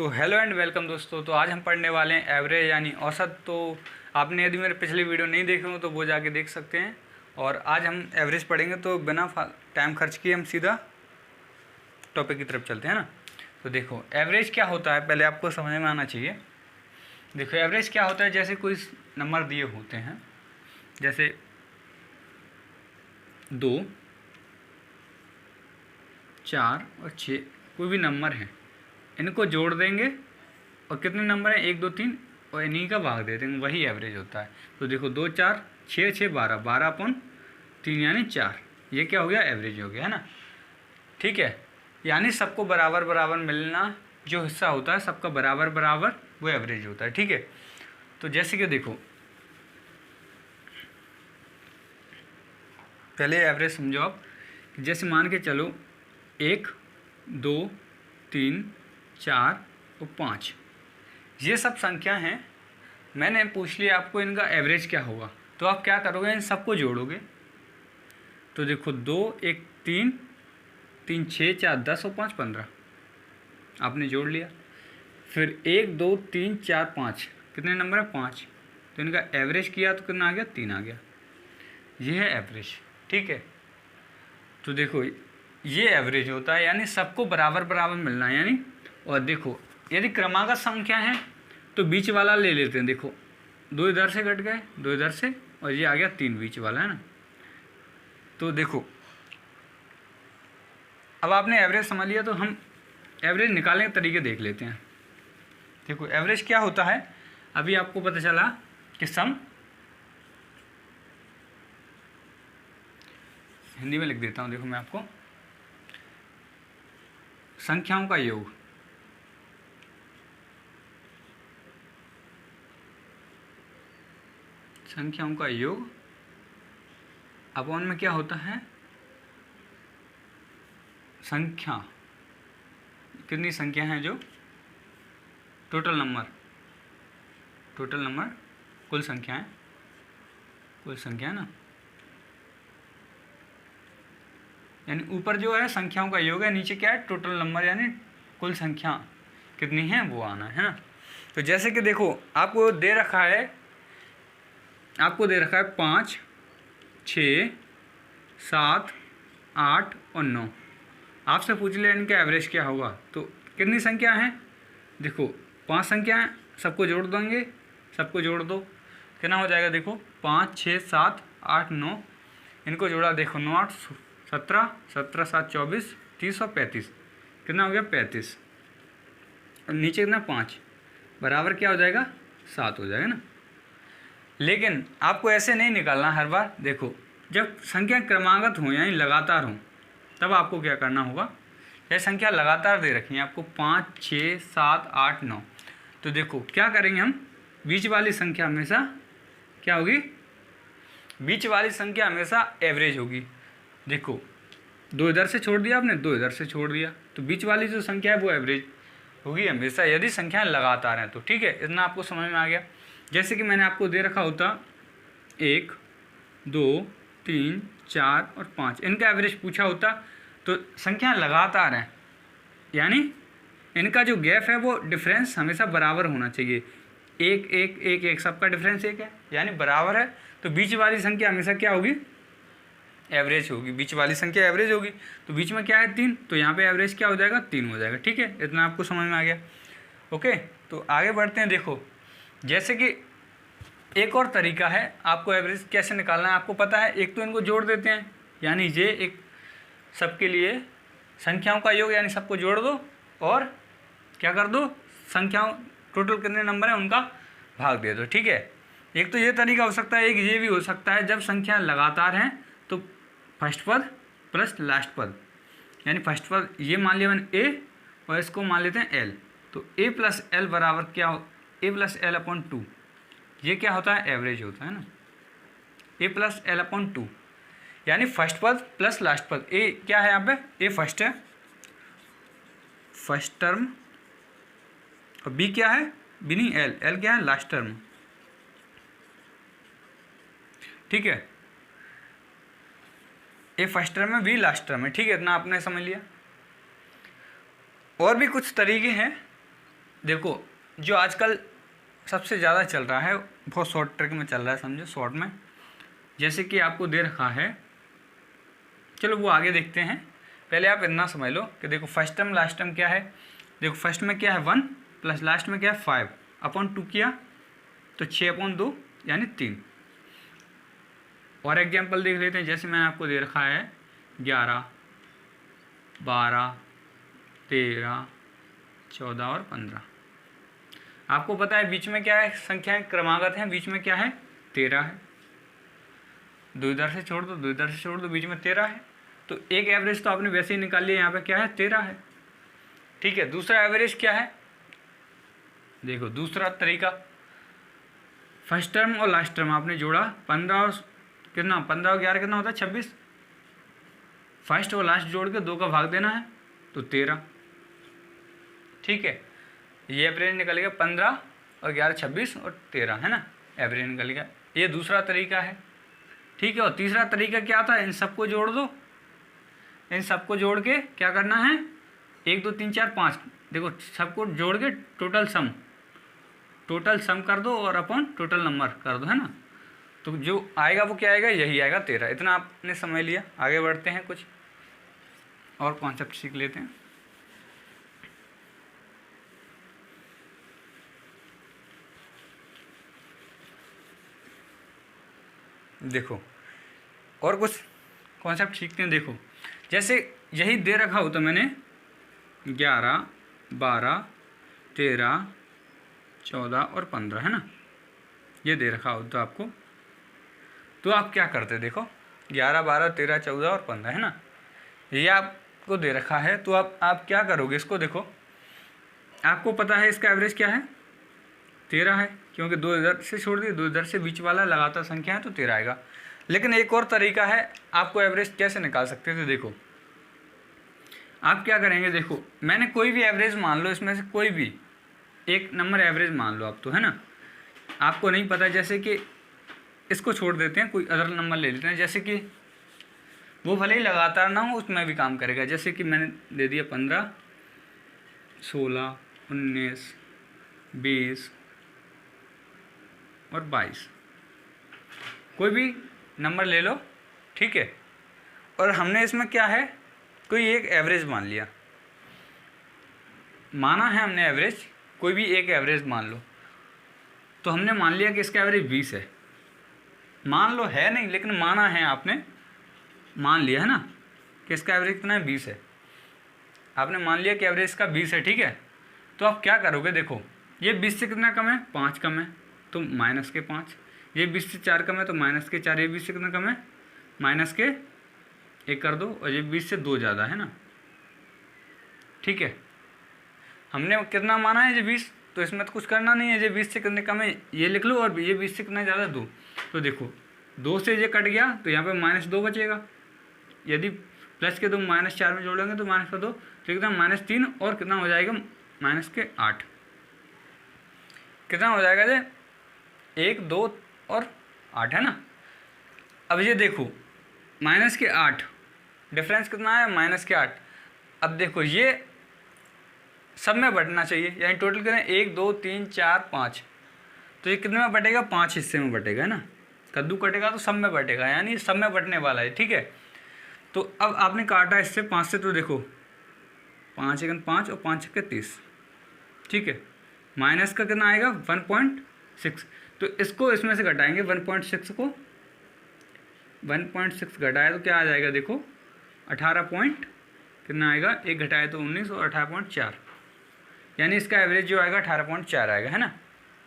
तो hello and welcome दोस्तों। तो आज हम पढ़ने वाले हैं एवरेज यानी औसत। तो आपने यदि मेरे पिछले वीडियो नहीं देखे हो तो वो जाके देख सकते हैं। और आज हम एवरेज पढ़ेंगे, तो बिना टाइम खर्च किए हम सीधा टॉपिक की तरफ चलते हैं ना। तो देखो एवरेज क्या होता है, पहले आपको समझ में आना चाहिए। देखो एवरेज क्या होता है, जैसे कोई नंबर दिए होते हैं, जैसे 2, 4 और 6 कोई भी नंबर है, इनको जोड़ देंगे और कितने नंबर हैं 1 2 3 और इन्हीं का भाग दे देंगे, वही एवरेज होता है। तो देखो 2 4 6 6 12 12/3 यानी 4, ये क्या हो गया, एवरेज हो गया है ना। ठीक है, यानी सबको बराबर बराबर मिलना, जो हिस्सा होता है सबका बराबर बराबर, वो एवरेज होता है। ठीक है, तो जैसे कि देखो पहले एवरेज समझो आप। जैसे मान के चलो 1 2 3 4 और 5, ये सब संख्या हैं। मैंने पूछ लिया आपको इनका एवरेज क्या होगा, तो आप क्या करोगे, इन सबको जोड़ोगे। तो देखो 2 1 3 3 6 4 10 और 5 15, आपने जोड़ लिया। फिर 1 2 3 4 5, कितने नंबर है 5, तो इनका एवरेज किया तो कितना आ गया, 3 आ गया। ये है एवरेज। ठीक है, तो देखो ये एवरेज होता है, यानी सबको बराबर बराबर मिलना है यानी। और देखो यदि क्रमागत संख्या है तो बीच वाला ले लेते हैं। देखो 2 इधर से कट गए, 2 इधर से, और ये आ गया 3 बीच वाला, है ना। तो देखो अब आपने एवरेज समझ लिया, तो हम एवरेज निकालने के तरीके देख लेते हैं। देखो एवरेज क्या होता है, अभी आपको पता चला कि सम, हिंदी में लिख देता हूँ, देखो मैं आपको, संख्याओं का योग, संख्याओं का योग अपॉन में क्या होता है, संख्या, कितनी संख्या हैं जो, टोटल नंबर, टोटल नंबर, कुल संख्या है, कुल संख्या है ना। यानी ऊपर जो है संख्याओं का योग है, नीचे क्या है, टोटल नंबर यानी कुल संख्या कितनी है वो आना है ना। तो जैसे कि देखो आपको दे रखा है, 5 6 7 8 और 9, आपसे पूछ लिया इनका एवरेज क्या होगा। तो कितनी संख्या है, देखो 5 संख्या है, सबको जोड़ देंगे, सबको जोड़ दो, कितना हो जाएगा, देखो 5 6 7 8 9, इनको जोड़ा, देखो 9 8 17 17 7 24 30 और 35, कितना हो गया 35, और नीचे कितना 5, बराबर क्या हो जाएगा 7 हो जाएगा ना। लेकिन आपको ऐसे नहीं निकालना हर बार। देखो जब संख्या क्रमागत हो यानी लगातार हो, तब आपको क्या करना होगा, यह संख्या लगातार दे रखी है आपको 5 6 7 8 9, तो देखो क्या करेंगे हम, बीच वाली संख्या हमेशा क्या होगी, बीच वाली संख्या हमेशा एवरेज होगी। देखो 2 इधर से छोड़ दिया आपने, 2 इधर से छोड़ दिया, तो बीच वाली जो संख्या है वो एवरेज होगी हमेशा, यदि संख्याएं लगातार हैं तो। ठीक है, इतना आपको समझ में आ गया। जैसे कि मैंने आपको दे रखा होता 1 2 3 4 और 5, इनका एवरेज पूछा होता, तो संख्या लगातार हैं यानी इनका जो गैप है वो डिफरेंस हमेशा बराबर होना चाहिए, 1 1 1 1, सबका डिफरेंस 1 है यानी बराबर है। तो बीच वाली संख्या हमेशा क्या होगी, एवरेज होगी, बीच वाली संख्या एवरेज होगी। तो बीच में क्या है 3, तो यहाँ पे एवरेज क्या हो जाएगा, 3 हो जाएगा। ठीक है, इतना आपको समझ में आ गया। ओके, तो आगे बढ़ते हैं। देखो जैसे कि एक और तरीका है आपको एवरेज कैसे निकालना है, आपको पता है, एक तो इनको जोड़ देते हैं, यानी ये एक सबके लिए संख्याओं का योग, यानी सबको जोड़ दो और क्या कर दो, संख्याओं टोटल कितने नंबर हैं उनका भाग दे दो। ठीक है, एक तो ये तरीका हो सकता है, एक ये भी हो सकता है, जब संख्या लगातार हैं तो फर्स्ट पद प्लस लास्ट पद, यानी फर्स्ट पद ये मान लिया मैंने ए और इसको मान लेते हैं एल, तो ए प्लस एल बराबर क्या हो, ए प्लस एल अपॉन 2, ये क्या होता है, एवरेज होता है ना, ए प्लस एल अपॉन 2, यानी फर्स्ट पद प्लस लास्ट पद। ए क्या है यहाँ पे, ए फर्स्ट है, फर्स्ट टर्म, और बी क्या है, बी नहीं एल, एल क्या है, लास्ट टर्म। ठीक है, ए फर्स्ट टर्म है, बी लास्ट टर्म है। ठीक है, इतना आपने समझ लिया। और भी कुछ तरीके हैं देखो जो आजकल सबसे ज़्यादा चल रहा है, बहुत शॉर्ट ट्रिक में चल रहा है, समझो शॉर्ट में। जैसे कि आपको दे रखा है, चलो वो आगे देखते हैं, पहले आप इतना समझ लो कि देखो फर्स्ट टर्म लास्ट टर्म क्या है। देखो फर्स्ट में क्या है 1 प्लस लास्ट में क्या है 5 अपॉन 2 किया तो 6/2 यानी 3। और एग्जाम्पल देख लेते हैं, जैसे मैंने आपको दे रखा है 11, 12, 13, 14 और 15। आपको पता है बीच में क्या है, संख्याएं क्रमागत हैं, बीच में क्या है 13 है। दो इधर से छोड़ दो, दो इधर से छोड़ दो, बीच में 13 है। तो एक एवरेज तो आपने वैसे ही निकाल लिया, यहाँ पे क्या है 13 है। ठीक है, दूसरा एवरेज क्या है, देखो दूसरा तरीका, फर्स्ट टर्म और लास्ट टर्म आपने जोड़ा, 15 और कितना, 15 और 11 कितना होता है 26। फर्स्ट और लास्ट जोड़ के 2 का भाग देना है तो 13। ठीक है, ये एवरेज निकल गया 15 और 11 26 और 13 है ना, एवरेज निकल गया। ये दूसरा तरीका है। ठीक है, और तीसरा तरीका क्या था, इन सबको जोड़ दो, इन सबको जोड़ के क्या करना है 1 2 3 4 5, देखो सबको जोड़ के टोटल सम कर दो और अपन टोटल नंबर कर दो, है ना। तो जो आएगा वो क्या आएगा, यही आएगा 13। इतना आपने समझ लिया। आगे बढ़ते हैं, कुछ और कॉन्सेप्ट सीख लेते हैं। देखो और कुछ कॉन्सेप्ट सीखते हैं। देखो जैसे यही दे रखा हो तो मैंने 11, 12, 13, 14 और 15 है ना, ये दे रखा हो तो आपको, तो आप क्या करते, देखो 11, 12, 13, 14 और 15 है ना, ये आपको दे रखा है। तो आप क्या करोगे, इसको देखो, आपको पता है इसका एवरेज क्या है 13 है, क्योंकि 2 इधर से छोड़ दिए, 2 इधर से, बीच वाला लगातार संख्या है तो 13 आएगा। लेकिन एक और तरीका है, आपको एवरेज कैसे निकाल सकते थे। देखो आप क्या करेंगे, देखो मैंने कोई भी एवरेज मान लो, इसमें से कोई भी एक नंबर एवरेज मान लो आप, तो है ना, आपको नहीं पता, जैसे कि इसको छोड़ देते हैं, कोई अदर नंबर ले लेते हैं, जैसे कि वो भले ही लगातार ना हो उसमें भी काम करेगा। जैसे कि मैंने दे दिया 15, 16, 19, 20 और 22, कोई भी नंबर ले लो। ठीक है, और हमने इसमें क्या है, कोई एक एवरेज मान लिया, माना है हमने एवरेज, कोई भी एक एवरेज मान लो। तो हमने मान लिया कि इसका एवरेज 20 है, मान लो है नहीं लेकिन माना है, आपने मान लिया है ना कि इसका एवरेज कितना है 20 है, आपने मान लिया कि एवरेज इसका 20 है। ठीक है, तो आप क्या करोगे, देखो ये 20 से कितना कम है 5 कम है तो माइनस के 5, ये 20 से 4 कम है तो माइनस के 4, ये 20 से कितना कम है माइनस के 1 कर दो, और ये 20 से 2 ज़्यादा है ना। ठीक है, हमने कितना माना है, ये 20, तो इसमें तो कुछ करना नहीं है, ये 20 से कितने कम है ये लिख लो, और ये 20 से कितना ज़्यादा 2, तो देखो 2 से ये कट गया तो यहाँ पे -2 बचेगा। यदि प्लस के 2 -4 में जोड़ेंगे तो -2, तो कितना -3, और कितना हो जाएगा -8, कितना हो जाएगा ये 1, 2 और 8 है ना। अब ये देखो -8, डिफरेंस कितना है -8। अब देखो ये सब में बटना चाहिए, यानी टोटल करें 1, 2, 3, 4, 5, तो ये कितने में बटेगा 5 हिस्से में बटेगा, है ना। कद्दू कटेगा तो सब में बटेगा, यानी सब में बटने वाला है। ठीक है, तो अब आपने काटा इससे 5 से, तो देखो 5 1 5 और 5 6 30। ठीक है, माइनस का कितना आएगा 1.6, तो इसको इसमें से घटाएंगे 1.6 को, 1.6 घटाया तो क्या आ जाएगा, देखो 18 पॉइंट कितना आएगा, 1 घटाया तो 19 और 18.4, यानी इसका एवरेज जो आएगा 18.4 आएगा, है ना।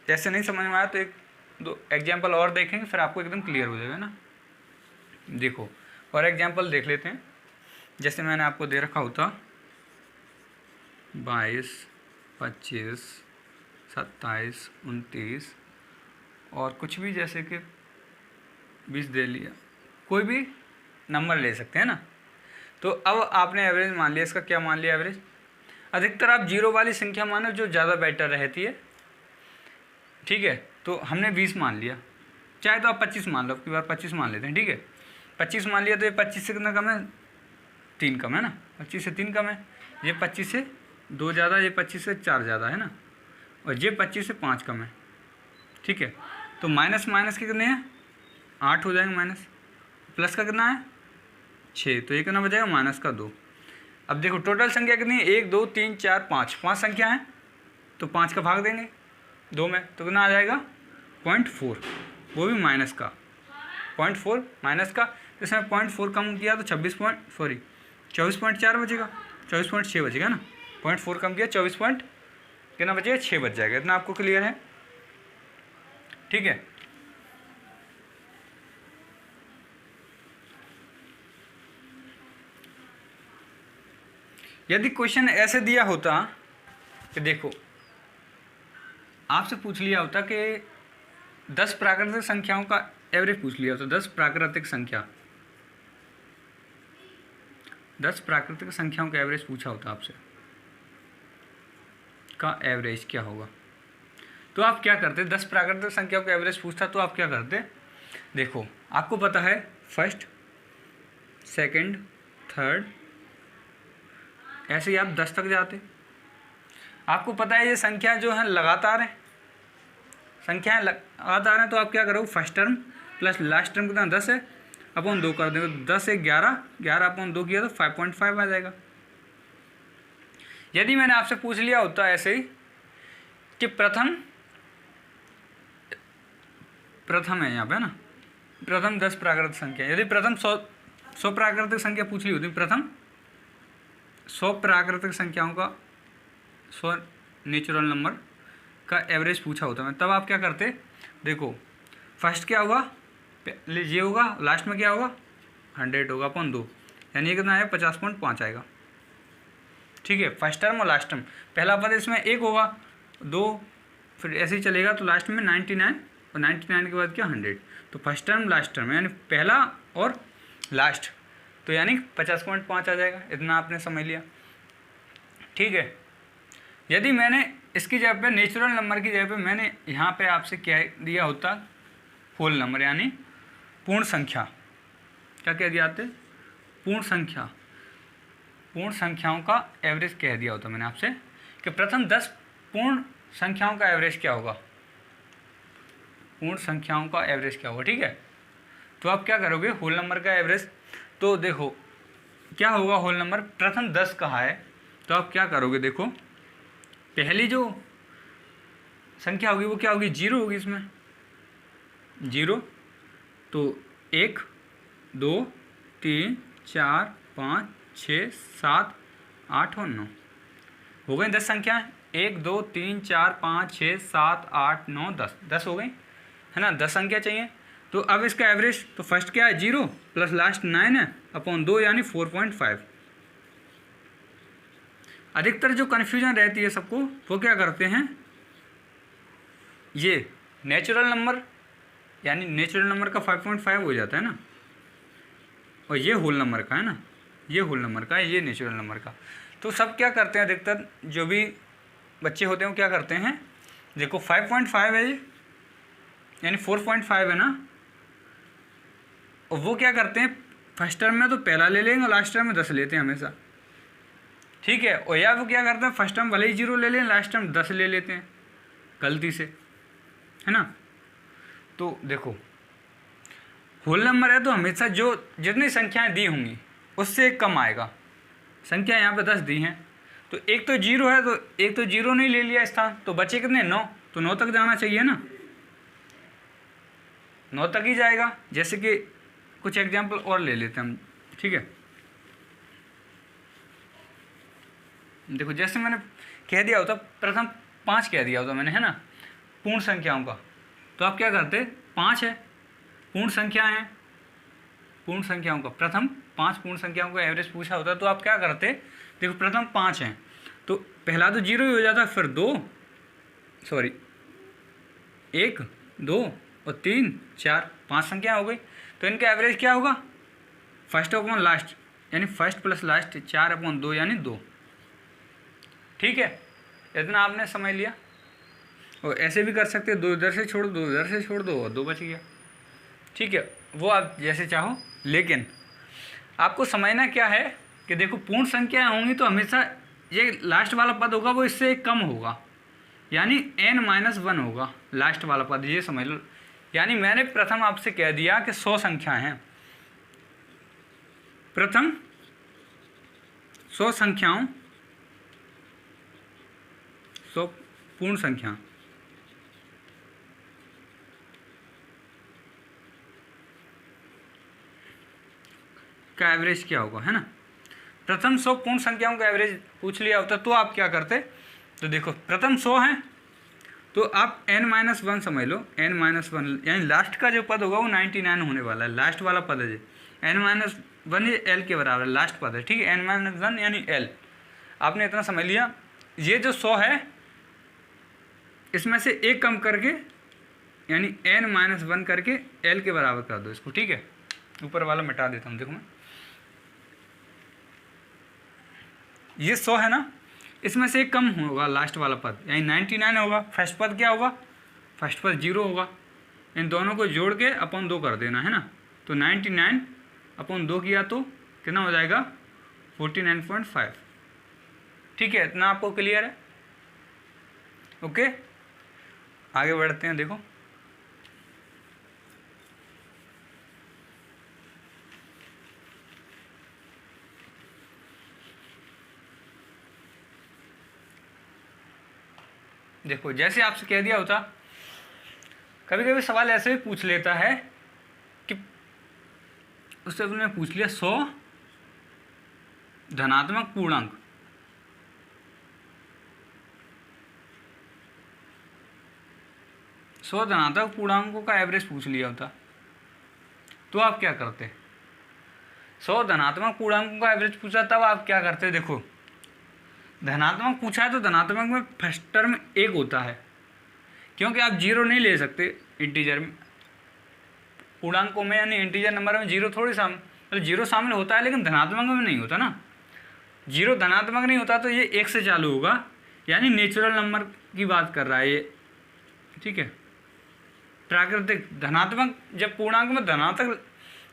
जैसे नहीं समझ में आया तो 1-2 एग्जाम्पल और देखेंगे, फिर आपको एकदम क्लियर हो जाएगा ना। देखो और एग्जाम्पल देख लेते हैं, जैसे मैंने आपको दे रखा होता 22, 25, 27, 29 और कुछ भी, जैसे कि 20 दे लिया, कोई भी नंबर ले सकते हैं ना। तो अब आपने एवरेज मान लिया, इसका क्या मान लिया एवरेज, अधिकतर आप 0 वाली संख्या मानो जो ज़्यादा बेटर रहती है। ठीक है, तो हमने 20 मान लिया, चाहे तो आप 25 मान लो, अब की बार 25 मान लेते हैं। ठीक है, 25 मान लिया तो ये 25 से कितना कम है 3 कम है ना, 25 से 3 कम है, ये 25 से 2 ज़्यादा, ये 25 से 4 ज़्यादा है ना। और ये 25 से 5 कम है, ठीक है। तो माइनस माइनस के कितने हैं, 8 हो जाएंगे माइनस, प्लस का कितना है 6, तो ये कितना बचेगा माइनस का 2। अब देखो टोटल संख्या कितनी है, 1 2 3 4 5, 5 संख्या है, तो 5 का भाग देंगे 2 में, तो कितना आ जाएगा 0.4, वो भी माइनस का 0.4 माइनस का, इसमें 0.4 कम किया तो 24.4 बचेगा, 24.6 बचेगा ना, 0.4 कम किया 24 पॉइंट कितना बचेगा 6 बच जाएगा। इतना आपको क्लियर है, ठीक है। यदि क्वेश्चन ऐसे दिया होता कि देखो आपसे पूछ लिया होता कि 10 प्राकृतिक संख्याओं का एवरेज पूछ लिया होता, 10 प्राकृतिक संख्याओं का एवरेज पूछा होता आपसे, का एवरेज क्या होगा, तो आप क्या करते, 10 प्राकृतिक संख्याओं का एवरेज पूछता तो आप क्या करते, देखो आपको पता है फर्स्ट सेकंड थर्ड, ऐसे ही आप 10 तक जाते। आपको पता है ये संख्या जो है लगातार है, संख्याएं लगातार हैं, तो आप क्या करोगे, first term plus last term कितना 10 है अपॉन 2 कर देंगे, 10 से 11, 11 अपॉन 2 किया तो 5.5 आ जाएगा। यदि मैंने आपसे पूछ लिया होता ऐसे ही कि प्रथम है यहाँ पे ना, प्रथम 10 प्राकृतिक संख्या, यदि प्रथम 100 प्राकृतिक संख्या पूछ ली होती, प्रथम 100 प्राकृतिक संख्याओं का 100 नेचुरल नंबर का एवरेज पूछा होता मैं, तब आप क्या करते, देखो फर्स्ट क्या होगा, ये होगा, लास्ट में क्या होगा 100 होगा अपॉन 2, यानी ये कितना है 50.5 आएगा, ठीक है। फर्स्ट टर्म और लास्ट टर्म, पहला पद इसमें 1 होगा, 2 फिर ऐसे ही चलेगा, तो लास्ट में 99 और 99 के बाद क्या 100, तो फर्स्ट टर्म लास्ट टर्म यानी पहला और लास्ट, तो यानी 50.5 आ जाएगा। इतना आपने समझ लिया, ठीक है। यदि मैंने इसकी जगह पे नेचुरल नंबर की जगह पे मैंने यहाँ पे आपसे क्या दिया होता, होल नंबर यानी पूर्ण संख्या, क्या कह दिया आते, पूर्ण संख्याओं का एवरेज कह दिया होता मैंने आपसे कि प्रथम 10 पूर्ण संख्याओं का एवरेज क्या होगा, पूर्ण संख्याओं का एवरेज क्या होगा, ठीक है। तो आप क्या करोगे, होल नंबर का एवरेज, तो देखो क्या होगा, होल नंबर प्रथम 10 कहा है, तो आप क्या करोगे, देखो पहली जो संख्या होगी वो क्या होगी, 0 होगी, इसमें 0, तो 1 2 3 4 5 6 7 8 और 9 हो गई 10 संख्या, 1 2 3 4 5 6 7 8 9 10 हो गई है ना, 10 संख्या चाहिए। तो अब इसका एवरेज, तो फर्स्ट क्या है 0 प्लस लास्ट 9 है अपॉन 2 यानी 4.5। अधिकतर जो कन्फ्यूजन रहती है सबको, वो क्या करते हैं, ये नेचुरल नंबर यानी नेचुरल नंबर का 5.5 हो जाता है ना, और ये होल नंबर का है ना, ये होल नंबर का है, ये नेचुरल नंबर का। तो सब क्या करते हैं, अधिकतर जो भी बच्चे होते हैं वो क्या करते हैं, देखो 5.5 है ये, यानी 4.5 है ना, और वो क्या करते हैं फर्स्ट टर्म में तो पहला ले लेंगे और लास्ट टर्म में 10 लेते हैं हमेशा, ठीक है। और या वो क्या करते हैं फर्स्ट टर्म भले ही 0 ले लें, लास्ट टर्म 10 ले लेते हैं गलती से, है ना। तो देखो होल नंबर है तो हमेशा जो जितनी संख्याएं दी होंगी उससे एक कम आएगा, संख्या यहाँ पे 10 दी हैं, तो एक तो 0 है, तो एक तो 0 नहीं ले लिया स्थान, तो बचे कितने 9, तो 9 तक जाना चाहिए ना, 9 तक ही जाएगा। जैसे कि कुछ एग्जाम्पल और ले लेते हैं हम, ठीक है। देखो जैसे मैंने कह दिया होता, प्रथम 5 कह दिया होता मैंने, है ना, पूर्ण संख्याओं का, तो आप क्या करते, 5 है पूर्ण संख्या है, पूर्ण संख्याओं का प्रथम 5 पूर्ण संख्याओं का एवरेज पूछा होता, तो आप क्या करते, देखो प्रथम 5 हैं तो पहला तो 0 ही हो जाता, फिर 1 2 और 3 4 5 संख्या हो गई, तो इनका एवरेज क्या होगा, फर्स्ट अपॉन लास्ट यानी फर्स्ट प्लस लास्ट 4 अपॉन 2 यानी 2, ठीक है। इतना आपने समझ लिया। और ऐसे भी कर सकते, 2 इधर से छोड़ 2 इधर से छोड़ दो और 2 बच गया, ठीक है, वो आप जैसे चाहो। लेकिन आपको समझना क्या है कि देखो पूर्ण संख्याएं होंगी तो हमेशा ये लास्ट वाला पद होगा वो इससे कम होगा, यानी n-1 होगा लास्ट वाला पद, ये समझ लो। यानी मैंने प्रथम आपसे कह दिया कि 100 संख्या हैं, प्रथम 100 संख्याओं, 100 पूर्ण संख्या का एवरेज क्या होगा, है ना। प्रथम 100 पूर्ण संख्याओं का एवरेज पूछ लिया होता तो आप क्या करते, तो देखो प्रथम 100 हैं तो आप n-1 समझ लो, n-1 यानी लास्ट का जो पद होगा वो 99 होने वाला है, लास्ट वाला पद है जी। n-1 ये l के बराबर लास्ट पद है, ठीक है। n-1 यानी l, आपने इतना समझ लिया। ये जो 100 है इसमें से एक कम करके यानी n-1 करके l के बराबर कर दो इसको, ठीक है। ऊपर वाला मिटा देता हूँ, देखो मैं, ये 100 है ना, इसमें से एक कम होगा लास्ट वाला पद यानी 99 होगा। फर्स्ट पद क्या होगा, फर्स्ट पद 0 होगा। इन दोनों को जोड़ के अपन 2 कर देना, है ना। तो 99 अपन 2 किया तो कितना हो जाएगा 49.5, ठीक है। इतना आपको क्लियर है, ओके। आगे बढ़ते हैं, देखो देखो जैसे आपसे कह दिया होता, कभी कभी सवाल ऐसे भी पूछ लेता है कि उससे तुमने पूछ लिया 100 धनात्मक पूर्णांक, 100 धनात्मक पूर्णांकों का एवरेज पूछ लिया होता तो आप क्या करते। 100 धनात्मक पूर्णांकों का एवरेज पूछा तब आप क्या करते, देखो धनात्मक पूछा है तो धनात्मक में फर्स्ट टर्म 1 होता है, क्योंकि आप 0 नहीं ले सकते इंटीजर में, पूर्णांकों में यानी इंटीजर नंबर में 0 थोड़ी शामिल, मतलब 0 शामिल होता है लेकिन धनात्मक में नहीं होता ना। 0 धनात्मक नहीं होता तो ये 1 से चालू होगा, यानी नेचुरल नंबर की बात कर रहा है ये, ठीक है। प्राकृतिक धनात्मक, जब पूर्णांक में धनात्मक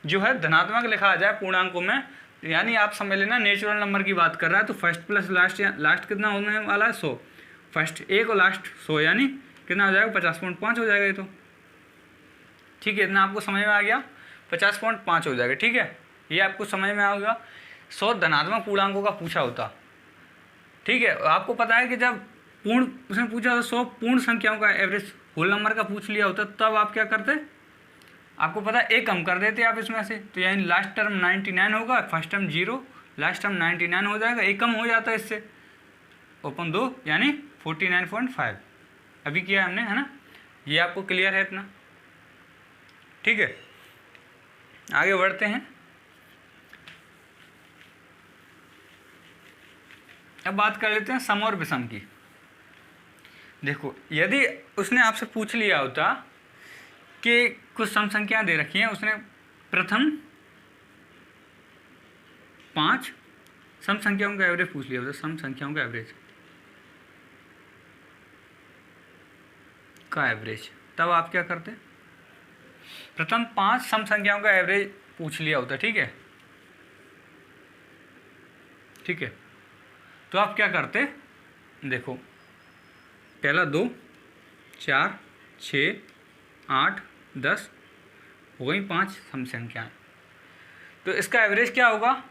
जो है धनात्मक लिखा आ जाए पूर्णांकों में, यानी आप समझ लेना नेचुरल नंबर की बात कर रहा है। तो फर्स्ट प्लस लास्ट, लास्ट कितना होने वाला है 100, फर्स्ट 1 और लास्ट 100 यानी कितना हो जाएगा 50.5 हो जाएगा ये तो, ठीक है। इतना आपको समझ में आ गया, 50.5 हो जाएगा, ठीक है। ये आपको समझ में आ गया। 100 धनात्मक पूर्णांकों का पूछा होता, ठीक है। आपको पता है कि जब पूर्ण उसने पूछा तो 100 पूर्ण संख्याओं का एवरेज होल नंबर का पूछ लिया होता तब आप क्या करते, आपको पता है एक कम कर देते आप इसमें से, तो यानी लास्ट टर्म 99 होगा, फर्स्ट टर्म 0, लास्ट टर्म 99 हो जाएगा, एक कम हो जाता है इससे ओपन 2 यानी 49.5 अभी किया हमने, है ना। ये आपको क्लियर है इतना, ठीक है। आगे बढ़ते हैं, अब बात कर लेते हैं सम और विषम की। देखो यदि उसने आपसे पूछ लिया होता कि कुछ सम संख्याएं दे रखी हैं, उसने प्रथम 5 सम संख्याओं का एवरेज पूछ लिया होता, सम संख्याओं का एवरेज का एवरेज, तब आप क्या करते, प्रथम 5 सम संख्याओं का एवरेज पूछ लिया होता, ठीक है, ठीक है। तो आप क्या करते, देखो पहला 2 4 6 8 10 हो गई 5 सम संख्याएं, तो इसका एवरेज क्या होगा,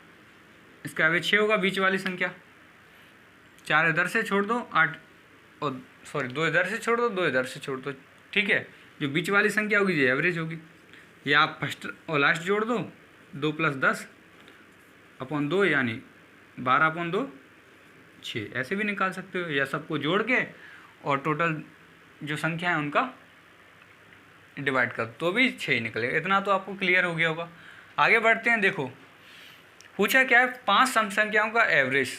इसका एवरेज 6 होगा, बीच वाली संख्या 4 इधर से छोड़ दो, 8 और सॉरी 2 इधर से छोड़ दो, 2 इधर से छोड़ दो, ठीक है। जो बीच वाली संख्या होगी ये एवरेज होगी, या आप फर्स्ट और लास्ट जोड़ दो, 2 + 10 अपॉन 2 यानी 12/2 6, ऐसे भी निकाल सकते हो, या सबको जोड़ के और टोटल जो संख्या है उनका डिवाइड कर तो भी 6 ही निकलेगा। इतना तो आपको क्लियर हो गया होगा। आगे बढ़ते हैं, देखो पूछा क्या है 5 सम संख्याओं का एवरेज।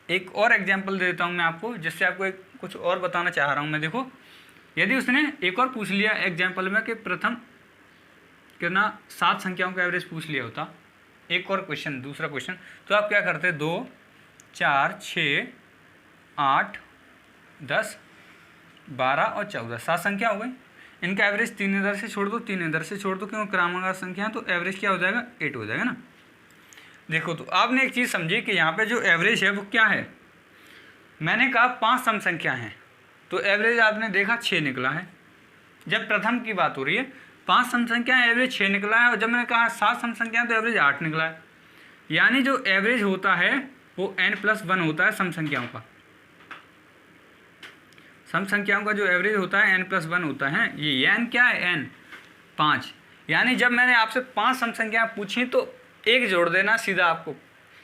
एक और एग्जांपल दे देता हूँ मैं आपको, जिससे आपको कुछ और बताना चाह रहा हूँ मैं। देखो यदि उसने एक और पूछ लिया एग्जांपल में कि प्रथम कितना 7 संख्याओं का एवरेज पूछ लिया होता, एक और क्वेश्चन, दूसरा क्वेश्चन, तो आप क्या करते 2 4 6 8 10 12 और 14 7 संख्या हो गई। इनका एवरेज 3 इधर से छोड़ दो, 3 इधर से छोड़ दो, क्योंकि क्रमांक संख्या है तो एवरेज क्या हो जाएगा 8 हो जाएगा ना। देखो तो आपने एक चीज़ समझी कि यहाँ पे जो एवरेज है वो क्या है, मैंने कहा 5 सम संख्या हैं, तो एवरेज आपने देखा 6 निकला है। जब प्रथम की बात हो रही है 5 सम संख्याएं एवरेज 6 निकला है, और जब मैंने कहा 7 सम संख्याएं तो एवरेज 8 निकला है। यानी जो एवरेज होता है वो n+1 होता है सम संख्याओं का। सम संख्याओं का जो एवरेज होता है n+1 होता है। ये n क्या है? n 5। यानी जब मैंने आपसे 5 सम संख्याएं पूछी तो 1 जोड़ देना सीधा आपको।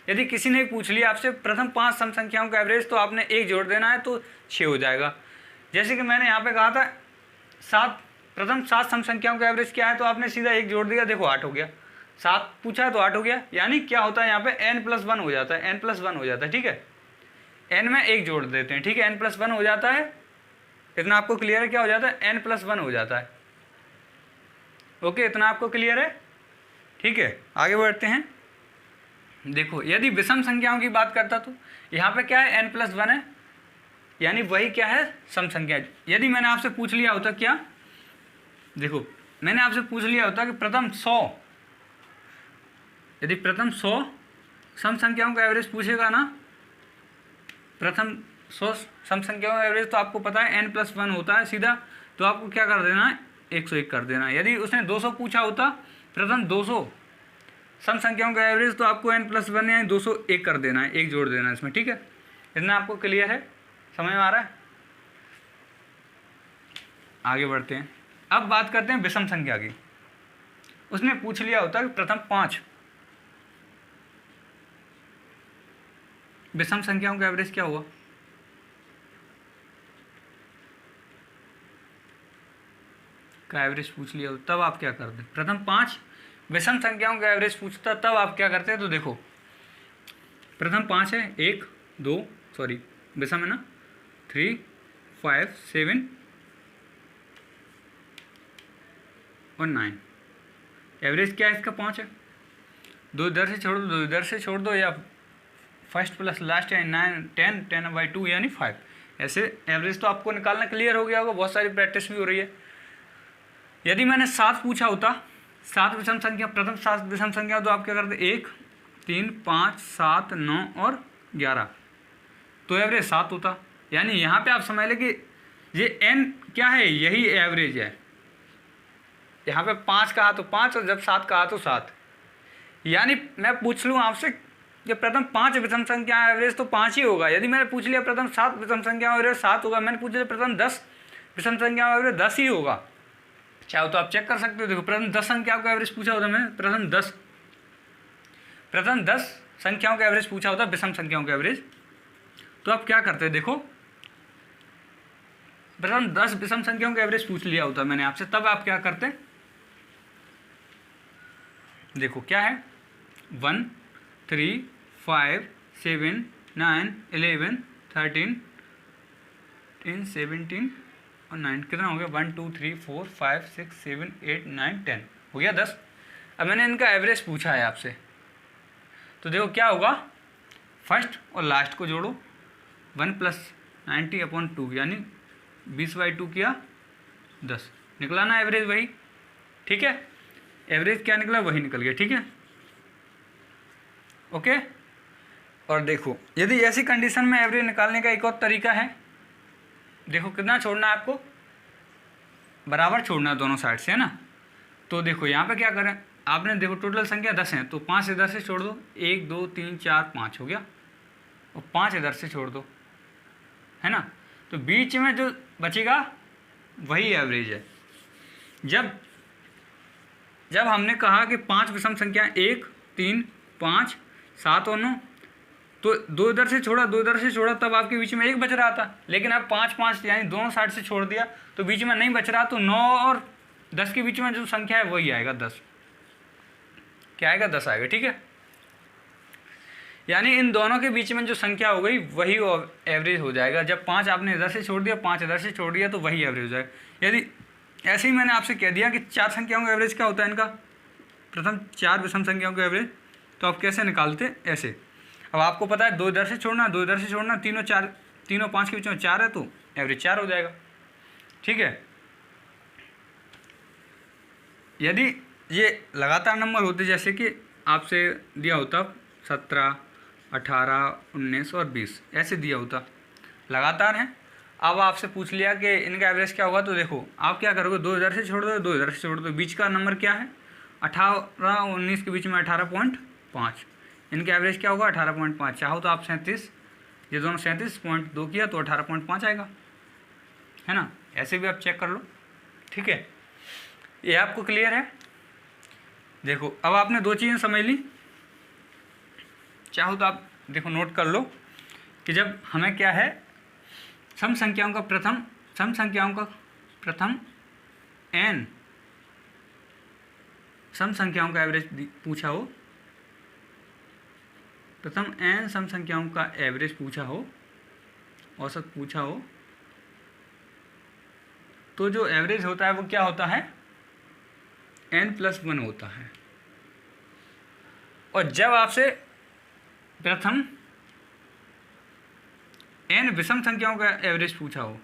यदि किसी ने पूछ लिया आपसे प्रथम 5 सम संख्याओं का एवरेज, तो आपने 1 जोड़ देना है तो 6 हो जाएगा। जैसे कि मैंने यहाँ पे कहा था प्रथम 7 सम संख्याओं का एवरेज क्या है, तो आपने सीधा 1 जोड़ दिया, देखो 8 हो गया। 7 पूछा है तो 8 हो गया। यानी क्या होता है यहाँ पे n+1 हो जाता है, n+1 हो जाता है। ठीक है, n में 1 जोड़ देते हैं। ठीक है, n+1 हो जाता है। इतना आपको क्लियर है? क्या हो जाता है? n+1 हो जाता है। ओके, इतना आपको क्लियर है? ठीक है, आगे बढ़ते हैं। देखो, यदि विषम संख्याओं की बात करता तो यहाँ पे क्या है? n+1 है, यानी वही क्या है? सम संख्या। यदि मैंने आपसे पूछ लिया होता क्या, देखो मैंने आपसे पूछ लिया होता कि प्रथम 100, यदि प्रथम 100 सम संख्याओं का एवरेज पूछेगा ना, प्रथम 100 सम संख्याओं का एवरेज, तो आपको पता है n+1 होता है सीधा, तो आपको क्या कर देना है? 101 कर देना है। यदि उसने 200 पूछा होता, प्रथम 200 सम संख्याओं का एवरेज, तो आपको n+1 यानी 201 कर देना है, 1 जोड़ देना है इसमें। ठीक है, इतना आपको क्लियर है? समझ में आ रहा है? आगे बढ़ते हैं। अब बात करते हैं विषम संख्या की। उसने पूछ लिया होता कि प्रथम 5 विषम संख्याओं का एवरेज क्या हुआ, का एवरेज पूछ लिया होता, तब आप क्या करते? प्रथम 5 विषम संख्याओं का एवरेज पूछता, तब आप क्या करते हैं? तो देखो प्रथम 5 है, 1 2 सॉरी विषम है ना, 3 5 7 और 9। एवरेज क्या है इसका? 5 है। 2 इधर से छोड़ दो, 2 इधर से छोड़ दो, या फर्स्ट प्लस लास्ट यानी 9 10 10/2 यानी 5। ऐसे एवरेज तो आपको निकालना क्लियर हो गया होगा, बहुत सारी प्रैक्टिस भी हो रही है। यदि मैंने 7 पूछा होता, 7 विषम संख्या, प्रथम 7 विषम संख्या, तो आप क्या करते? 1 3 5 7 9 और 11, तो एवरेज 7 होता। यानी यहाँ पे आप समझ लें कि ये n क्या है? यही एवरेज है। यहाँ पे 5 कहा तो 5, और जब 7 कहा तो 7। यानी मैं पूछ लूँ आपसे कि प्रथम 5 विषम संख्या एवरेज, तो 5 ही होगा। यदि मैंने पूछ लिया प्रथम 7 विषम संख्या एवरेज 7 होगा, मैंने पूछ लिया प्रथम 10 विषम संख्या एवरेज 10 ही होगा। चाहो तो आप चेक कर सकते हो। देखो प्रथम 10 संख्याओं का एवरेज पूछा होता मैंने, प्रथम 10 संख्याओं का एवरेज पूछा होता, विषम संख्याओं का एवरेज, तो आप क्या करते? देखो प्रथम 10 विषम संख्याओं का एवरेज पूछ लिया होता मैंने आपसे, तब आप क्या करते? देखो क्या है? 1 3 5 7 9 11 13 17 और 9, कितना हो गया? 1 2 3 4 5 6 7 8 9 10, हो गया 10। अब मैंने इनका एवरेज पूछा है आपसे, तो देखो क्या होगा? फर्स्ट और लास्ट को जोड़ो, 1 + 90/2 यानी 20/2 किया 10, निकला ना एवरेज वही। ठीक है, एवरेज क्या निकला? वही निकल गया। ठीक है, ओके। और देखो यदि ऐसी कंडीशन में एवरेज निकालने का एक और तरीका है। देखो कितना छोड़ना है आपको? बराबर छोड़ना है दोनों साइड से, है ना। तो देखो यहाँ पे क्या करें, आपने देखो टोटल संख्या 10 है, तो 5 इधर से छोड़ दो, 1 2 3 4 5 हो गया, और 5 इधर से छोड़ दो, है ना। तो बीच में जो बचेगा वही एवरेज है। जब हमने कहा कि 5 विषम संख्या 1 3 5 7 और 9, तो 2 इधर से छोड़ा, 2 इधर से छोड़ा, तब आपके बीच में 1 बच रहा था। लेकिन अब 5 5 यानी दोनों साइड से छोड़ दिया, तो बीच में नहीं बच रहा, तो 9 और 10 के बीच में जो संख्या है वही आएगा 10। क्या आएगा? 10 आएगा। ठीक है, यानी इन दोनों के बीच में जो संख्या हो गई वही एवरेज हो जाएगा। जब 5 आपने इधर से छोड़ दिया, 5 इधर से छोड़ दिया, तो वही एवरेज हो जाएगा। यदि ऐसे ही मैंने आपसे कह दिया कि 4 संख्याओं का एवरेज क्या होता है इनका, प्रथम 4 विषम संख्याओं का एवरेज, तो आप कैसे निकालते? ऐसे। अब आपको पता है 2 इधर से छोड़ना, 2 इधर से छोड़ना, तीनों 5 के बीच में 4 है, तो एवरेज 4 हो जाएगा। ठीक है, यदि ये लगातार नंबर होते, जैसे कि आपसे दिया होता 17 18 19 और 20, ऐसे दिया होता, लगातार हैं। अब आपसे पूछ लिया कि इनका एवरेज क्या होगा, तो देखो आप क्या करोगे, 2 इधर से छोड़ दो, 2 इधर से छोड़ दो, बीच का नंबर क्या है 18 और 19 के बीच में 18.5, इनका एवरेज क्या होगा 18.5। चाहो तो आप 37, ये दोनों 37.2 किया तो 18.5 आएगा, है ना। ऐसे भी आप चेक कर लो, ठीक है। ये आपको क्लियर है। देखो अब आपने 2 चीज़ें समझ ली। चाहो तो आप देखो नोट कर लो कि जब हमें क्या है सम संख्याओं का प्रथम n सम संख्याओं का एवरेज पूछा हो, प्रथम n सम संख्याओं का एवरेज पूछा हो, औसत पूछा हो, तो जो एवरेज होता है वो क्या होता है n+1 होता है। और जब आपसे प्रथम n विषम संख्याओं का एवरेज पूछा हो,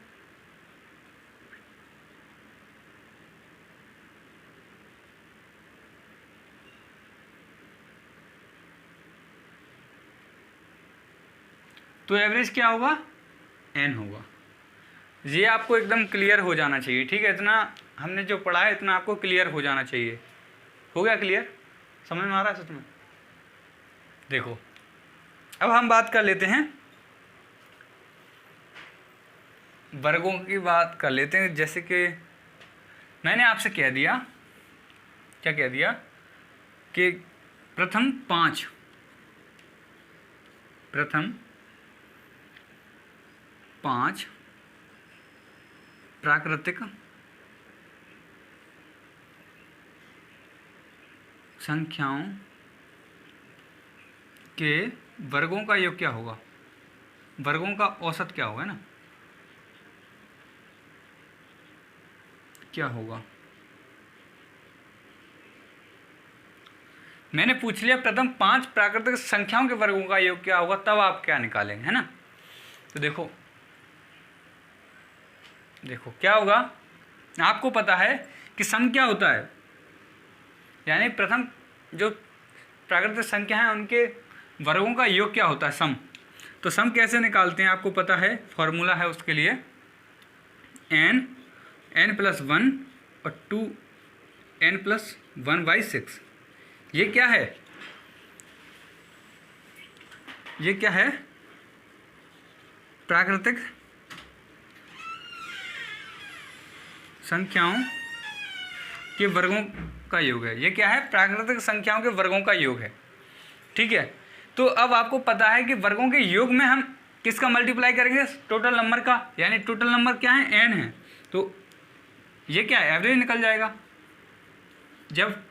तो एवरेज क्या होगा n होगा। ये आपको एकदम क्लियर हो जाना चाहिए, ठीक है। इतना हमने जो पढ़ा है इतना आपको क्लियर हो जाना चाहिए। हो गया क्लियर, समझ में आ रहा है सच में। देखो अब हम बात कर लेते हैं वर्गों की बात कर लेते हैं। जैसे कि मैंने आपसे कह दिया, क्या कह दिया कि प्रथम 5 प्राकृतिक संख्याओं के वर्गों का योग क्या होगा, वर्गों का औसत क्या होगा ना, क्या होगा। मैंने पूछ लिया प्रथम 5 प्राकृतिक संख्याओं के वर्गों का योग क्या होगा, तब आप क्या निकालेंगे, है ना। तो देखो क्या होगा, आपको पता है कि सम क्या होता है, यानी प्रथम जो प्राकृतिक संख्या है उनके वर्गों का योग क्या होता है, सम। तो सम कैसे निकालते हैं आपको पता है, फॉर्मूला है उसके लिए n+1 और 2n+1/6। ये क्या है, ये क्या है, प्राकृतिक संख्याओं के वर्गों का योग है। ये क्या है, प्राकृतिक संख्याओं के वर्गों का योग है, ठीक है। तो अब आपको पता है कि वर्गों के योग में हम किसका मल्टीप्लाई करेंगे, टोटल नंबर का, यानी टोटल नंबर क्या है n है, तो ये क्या है एवरेज निकल जाएगा। जब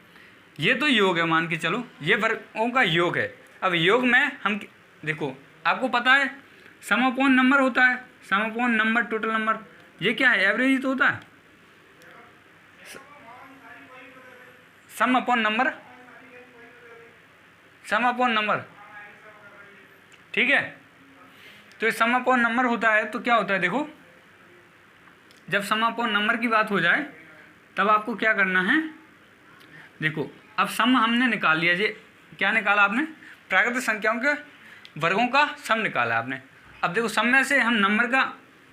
ये तो योग है, मान के चलो ये वर्गों का योग है। अब योग में हम देखो आपको पता है सम अपॉन नंबर होता है, सम अपॉन नंबर टोटल नंबर, ये क्या है एवरेज ही तो होता है, सम अपॉन नंबर, सम अपॉन नंबर, ठीक है। तो ये सम अपॉन नंबर होता है, तो क्या होता है देखो, जब सम अपॉन नंबर की बात हो जाए तब आपको क्या करना है, देखो अब सम हमने निकाल लिया, ये क्या निकाला आपने, प्राकृतिक संख्याओं के वर्गों का सम निकाला आपने। अब देखो सम में से हम नंबर का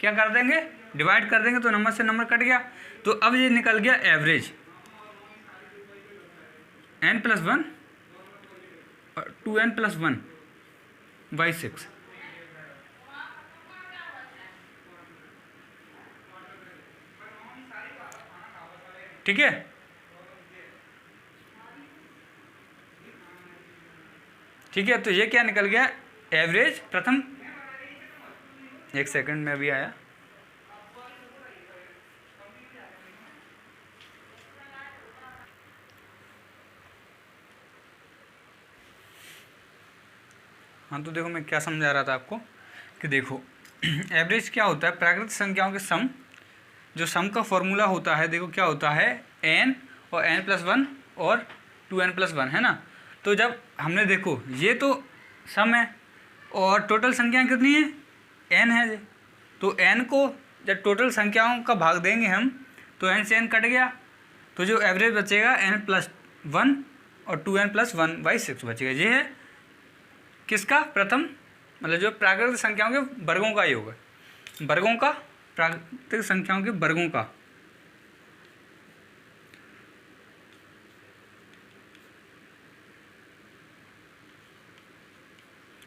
क्या कर देंगे, डिवाइड कर देंगे, तो नंबर से नंबर कट गया, तो अब ये निकल गया एवरेज n+1 और 2n+1/6। ठीक है, ठीक है। तो ये क्या निकल गया एवरेज प्रथम, एक सेकंड में अभी आया, हाँ। तो देखो मैं क्या समझा रहा था आपको कि देखो एवरेज क्या होता है, प्राकृतिक संख्याओं के सम, जो सम का फॉर्मूला होता है देखो क्या होता है n और n+1 और 2n+1, है ना। तो जब हमने देखो ये तो सम है और टोटल संख्याएं कितनी है n है, तो n को जब टोटल संख्याओं का भाग देंगे हम तो n से n कट गया, तो जो एवरेज बचेगा n+1 और 2n+1/6 बचेगा। ये है किसका, प्रथम, मतलब जो प्राकृतिक संख्याओं के वर्गों का योग है, वर्गों का प्राकृतिक संख्याओं के वर्गों का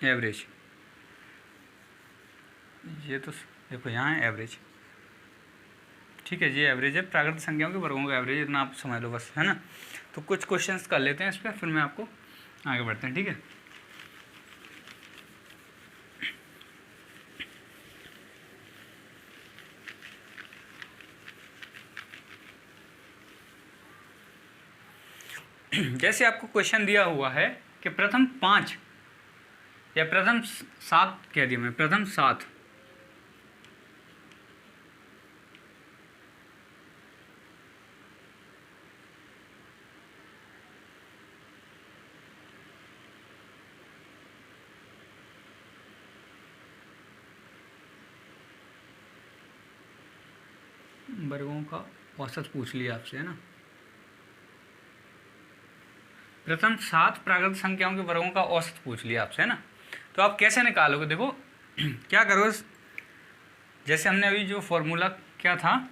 एवरेज, ये तो देखो यहाँ है एवरेज, ठीक है, ये एवरेज है, प्राकृतिक संख्याओं के वर्गों का एवरेज, इतना आप समझ लो बस, है ना। तो कुछ क्वेश्चंस कर लेते हैं इस पर, फिर मैं आपको आगे बढ़ते हैं, ठीक है। जैसे आपको क्वेश्चन दिया हुआ है कि प्रथम 5 या प्रथम 7 कह दिया मैं, प्रथम 7 वर्गों का औसत पूछ लिया आपसे, है ना। प्रथम 7 प्राकृतिक संख्याओं के वर्गों का औसत पूछ लिया आपसे, है ना। तो आप कैसे निकालोगे, देखो क्या करो, जैसे हमने अभी जो फॉर्मूला क्या था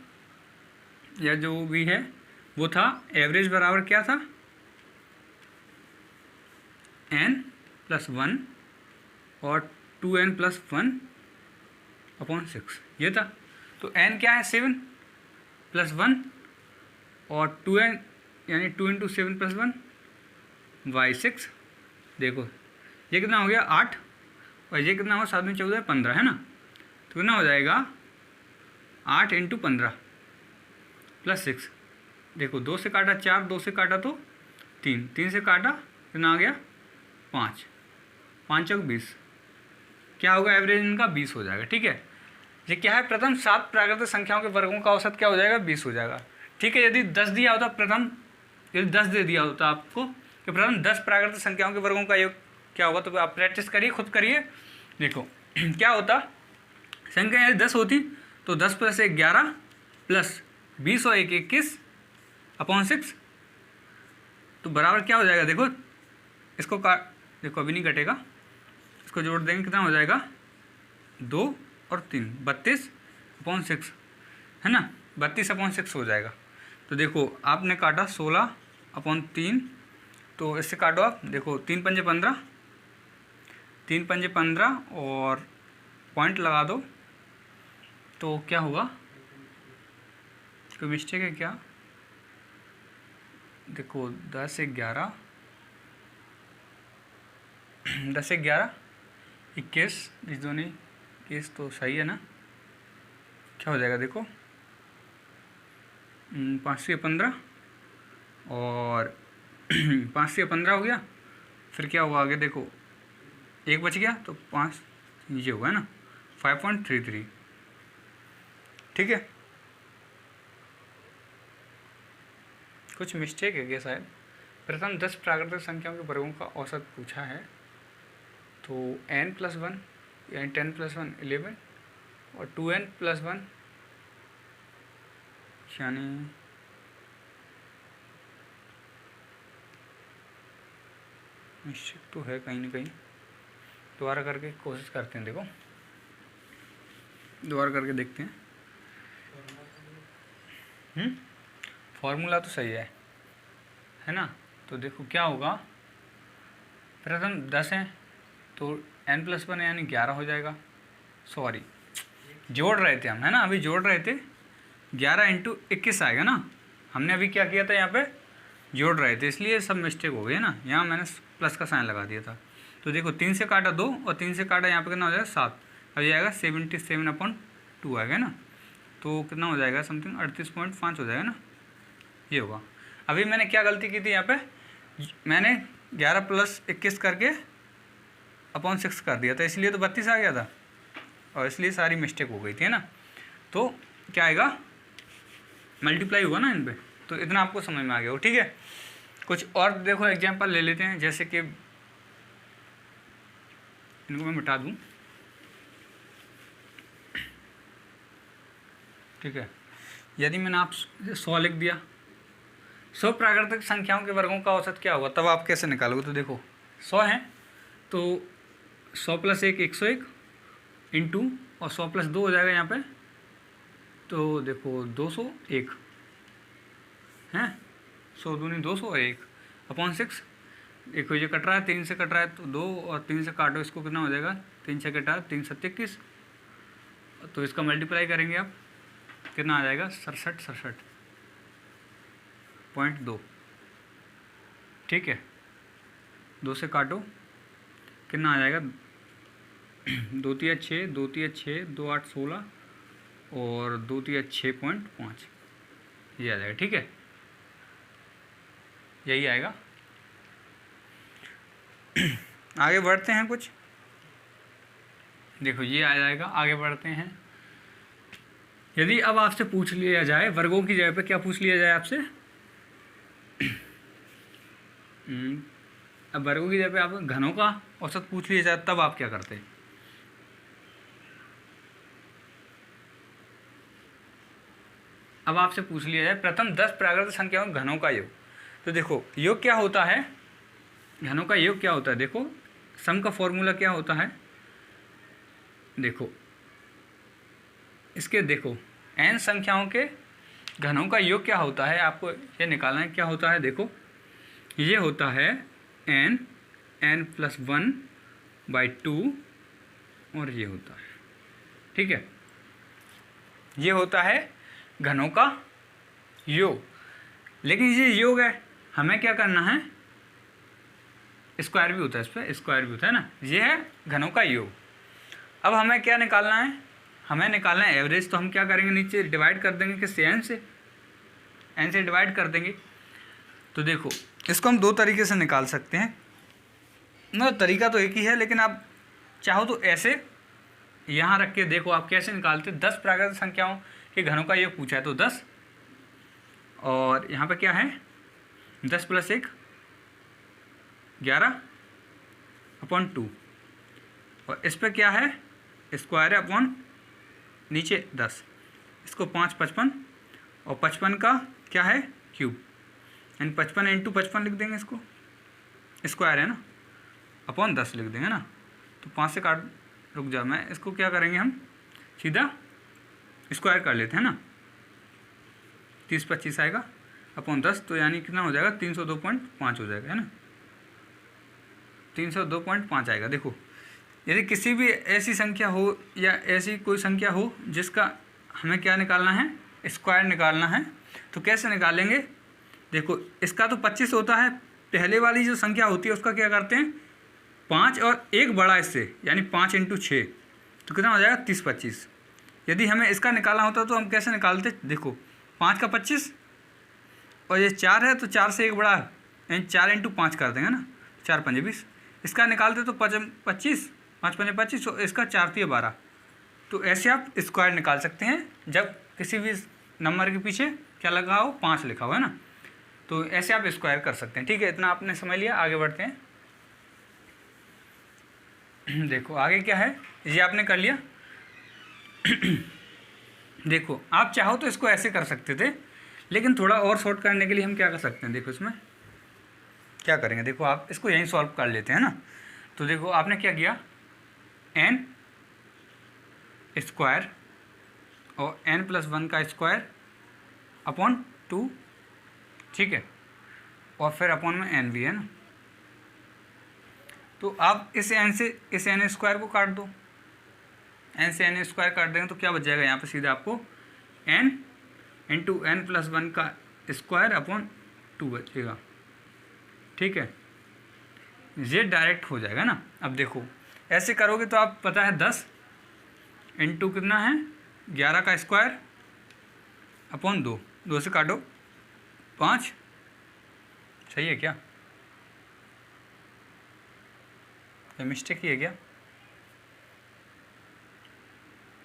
या जो भी है वो था, एवरेज बराबर क्या था, n+1 और 2n+1/6, ये था। तो n क्या है 7 + 1 और 2n यानी 2 × 7 + 1 y6। देखो ये कितना हो गया 8 और ये कितना हो 7 में 14 15, है ना। तो कितना हो जाएगा 8 × 15 + 6। देखो 2 से काटा 4, 2 से काटा तो 3, 3 से काटा कितना आ गया 5, 5 × 20, क्या होगा एवरेज इनका 20 हो जाएगा, ठीक है। ये क्या है, प्रथम 7 प्राकृतिक संख्याओं के वर्गों का औसत क्या हो जाएगा 20 हो जाएगा, ठीक है। यदि 10 दिया होता यदि 10 दे दिया होता आपको कि प्रथम 10 प्राकृतिक संख्याओं के वर्गों का योग क्या होगा, तो आप प्रैक्टिस करिए, खुद करिए। देखो क्या होता, संख्या यदि 10 होती तो 10 + 1 11 + 20 और 1 21/6, तो बराबर क्या हो जाएगा, देखो इसको देखो अभी नहीं कटेगा, इसको जोड़ देंगे कितना हो जाएगा 2 और 3 32/6, है ना, 32/6 हो जाएगा। तो देखो आपने काटा 16/3, तो इससे काटो आप, देखो 3 × 5 = 15, 3 × 5 = 15 और पॉइंट लगा दो, तो क्या होगा, कोई मिस्टेक है क्या, देखो 10 × 11 10 × 11 21, इस दोनों 21 तो सही है ना, क्या हो जाएगा देखो 5 से 15 और 5 से 15 हो गया, फिर क्या हुआ आगे देखो 1 बच गया तो 5 नीचे होगा, है ना 5.33, ठीक है। कुछ मिस्टेक है क्या शायद, प्रथम 10 प्राकृतिक संख्याओं के वर्गों का औसत पूछा है, तो n+1 यानी 10+1 11 और 2n+1 यानी मिस्टेक तो है कहीं ना कहीं, दोबारा करके कोशिश करते हैं, देखो दोबारा करके देखते हैं। फॉर्मूला तो सही है ना। तो देखो क्या होगा, प्रथम 10 है तो n+1 यानी 11 हो जाएगा, सॉरी जोड़ रहे थे हम, है ना, अभी जोड़ रहे थे, 11 × 21 आएगा ना, हमने अभी क्या किया था यहाँ पे जोड़ रहे थे, इसलिए सब मिस्टेक हो गई ना, यहाँ मैंने प्लस का साइन लगा दिया था। तो देखो 3 से काटा 2 और 3 से काटा यहाँ पे कितना हो जाएगा 7, अब ये आएगा 77/2 आएगा ना, तो कितना हो जाएगा समथिंग 38.5 हो जाएगा ना, ये होगा। अभी मैंने क्या गलती की थी यहाँ पे, मैंने 11 + 21 करके /6 कर दिया था, इसलिए तो 32 आ गया था और इसलिए सारी मिस्टेक हो गई थी, है ना। तो क्या आएगा, मल्टीप्लाई होगा ना इन पे, तो इतना आपको समझ में आ गया हो, ठीक है। कुछ और देखो एग्जांपल ले लेते हैं, जैसे कि इनको मैं मिटा दूं, ठीक है। यदि मैंने आप 100 लिख दिया, 100 प्राकृतिक संख्याओं के वर्गों का औसत क्या होगा, तब आप कैसे निकालोगे, तो देखो 100 है तो 100 + 1 101 इंटू और 100 + 2 हो जाएगा यहाँ पे तो देखो 201 हैं, 100 दूनी 201 अपॉन 6। देखो ये कट रहा है, 3 से कट रहा है तो 2 और 3 से काटो इसको, कितना हो जाएगा, 3 से कटा 3 7 21, तो इसका मल्टीप्लाई करेंगे आप, कितना आ जाएगा 67.2। ठीक है, 2 से काटो, कितना आ जाएगा 2 3 6, 2 3 6, 2 8 16 और 2 3 6.5, ये आ जाएगा। ठीक है, यही आएगा। आगे बढ़ते हैं कुछ, देखो ये आ जाएगा। आगे बढ़ते हैं, यदि अब आपसे पूछ लिया जाए वर्गों की जगह पे क्या पूछ लिया जाए आपसे, अब वर्गों की जगह पे आप घनों का औसत पूछ लिया जाए, तब आप क्या करते? अब आपसे पूछ लिया जाए प्रथम 10 प्राकृत संख्याओं घनों का योग, तो देखो योग क्या होता है, घनों का योग क्या होता है। देखो सम का फॉर्मूला क्या होता है, देखो इसके देखो n संख्याओं के घनों का योग क्या होता है, आपको ये निकालना है। क्या होता है, देखो ये होता है n + 1/2 और ये होता है, ठीक है, ये होता है घनों का योग। लेकिन ये योग है, हमें क्या करना है, स्क्वायर भी होता है, इस पर स्क्वायर भी होता है ना, ये है घनों का योग। अब हमें क्या निकालना है, हमें निकालना है एवरेज, तो हम क्या करेंगे, नीचे डिवाइड कर देंगे किससे, n से डिवाइड कर देंगे। तो देखो इसको हम दो तरीके से निकाल सकते हैं, मतलब तरीका तो एक ही है, लेकिन आप चाहो तो ऐसे यहाँ रख के देखो आप कैसे निकालते। 10 प्राकृत संख्याओं के घनों का योग पूछा है तो 10, और यहाँ पे क्या है 10 + 1 11/2, और इस पर क्या है स्क्वायर है अपॉन नीचे 10, इसको 5 55 और 55 का क्या है क्यूब, यानी 55 × 55 लिख देंगे, इसको स्क्वायर है ना, अपॉन 10 लिख देंगे ना। तो 5 से काट, रुक जाओ, मैं इसको क्या करेंगे, हम सीधा स्क्वायर कर लेते हैं ना, 30 25 आएगा अपॉन 10, तो यानी कितना हो जाएगा 302.5 हो जाएगा, है ना, 302.5 आएगा। देखो यदि किसी भी ऐसी संख्या हो या ऐसी कोई संख्या हो जिसका हमें क्या निकालना है, स्क्वायर निकालना है, तो कैसे निकालेंगे। देखो इसका तो 25 होता है, पहले वाली जो संख्या होती है उसका क्या करते हैं 5 और एक बड़ा इससे, यानी 5 × 6, तो कितना हो जाएगा 30 25। यदि हमें इसका निकालना होता तो हम कैसे निकालते, देखो 5 का 25 और ये 4 है तो 4 से एक बड़ा, यानी 4 × 5 कर देंगे ना, 4 × 5 = 20। इसका निकालते तो 25 5 × 5 = 25, और इसका 4 × 3 = 12। तो ऐसे आप स्क्वायर निकाल सकते हैं जब किसी भी नंबर के पीछे क्या लगा हो 5 लिखा हुआ है ना, तो ऐसे आप स्क्वायर कर सकते हैं। ठीक है, इतना आपने समझ लिया, आगे बढ़ते हैं। देखो आगे क्या है, ये आपने कर लिया। देखो आप चाहो तो इसको ऐसे कर सकते थे, लेकिन थोड़ा और शॉर्ट करने के लिए हम क्या कर सकते हैं, देखो इसमें क्या करेंगे, देखो आप इसको यहीं सॉल्व कर लेते हैं ना। तो देखो आपने क्या किया, n² और n + 1 का स्क्वायर अपॉन 2, ठीक है, और फिर अपॉन में n भी है ना। तो आप इस n से इस n² को काट दो, n से n² काट देंगे तो क्या बच जाएगा, यहाँ पे सीधा आपको n × n + 1 का स्क्वायर अपॉन 2 बचेगा, ठीक है, ये डायरेक्ट हो जाएगा ना। अब देखो ऐसे करोगे तो आप पता है 10 × कितना है 11 का स्क्वायर अपॉन 2, 2 से काटो 5, सही है क्या, ये मिस्टेक ही है क्या,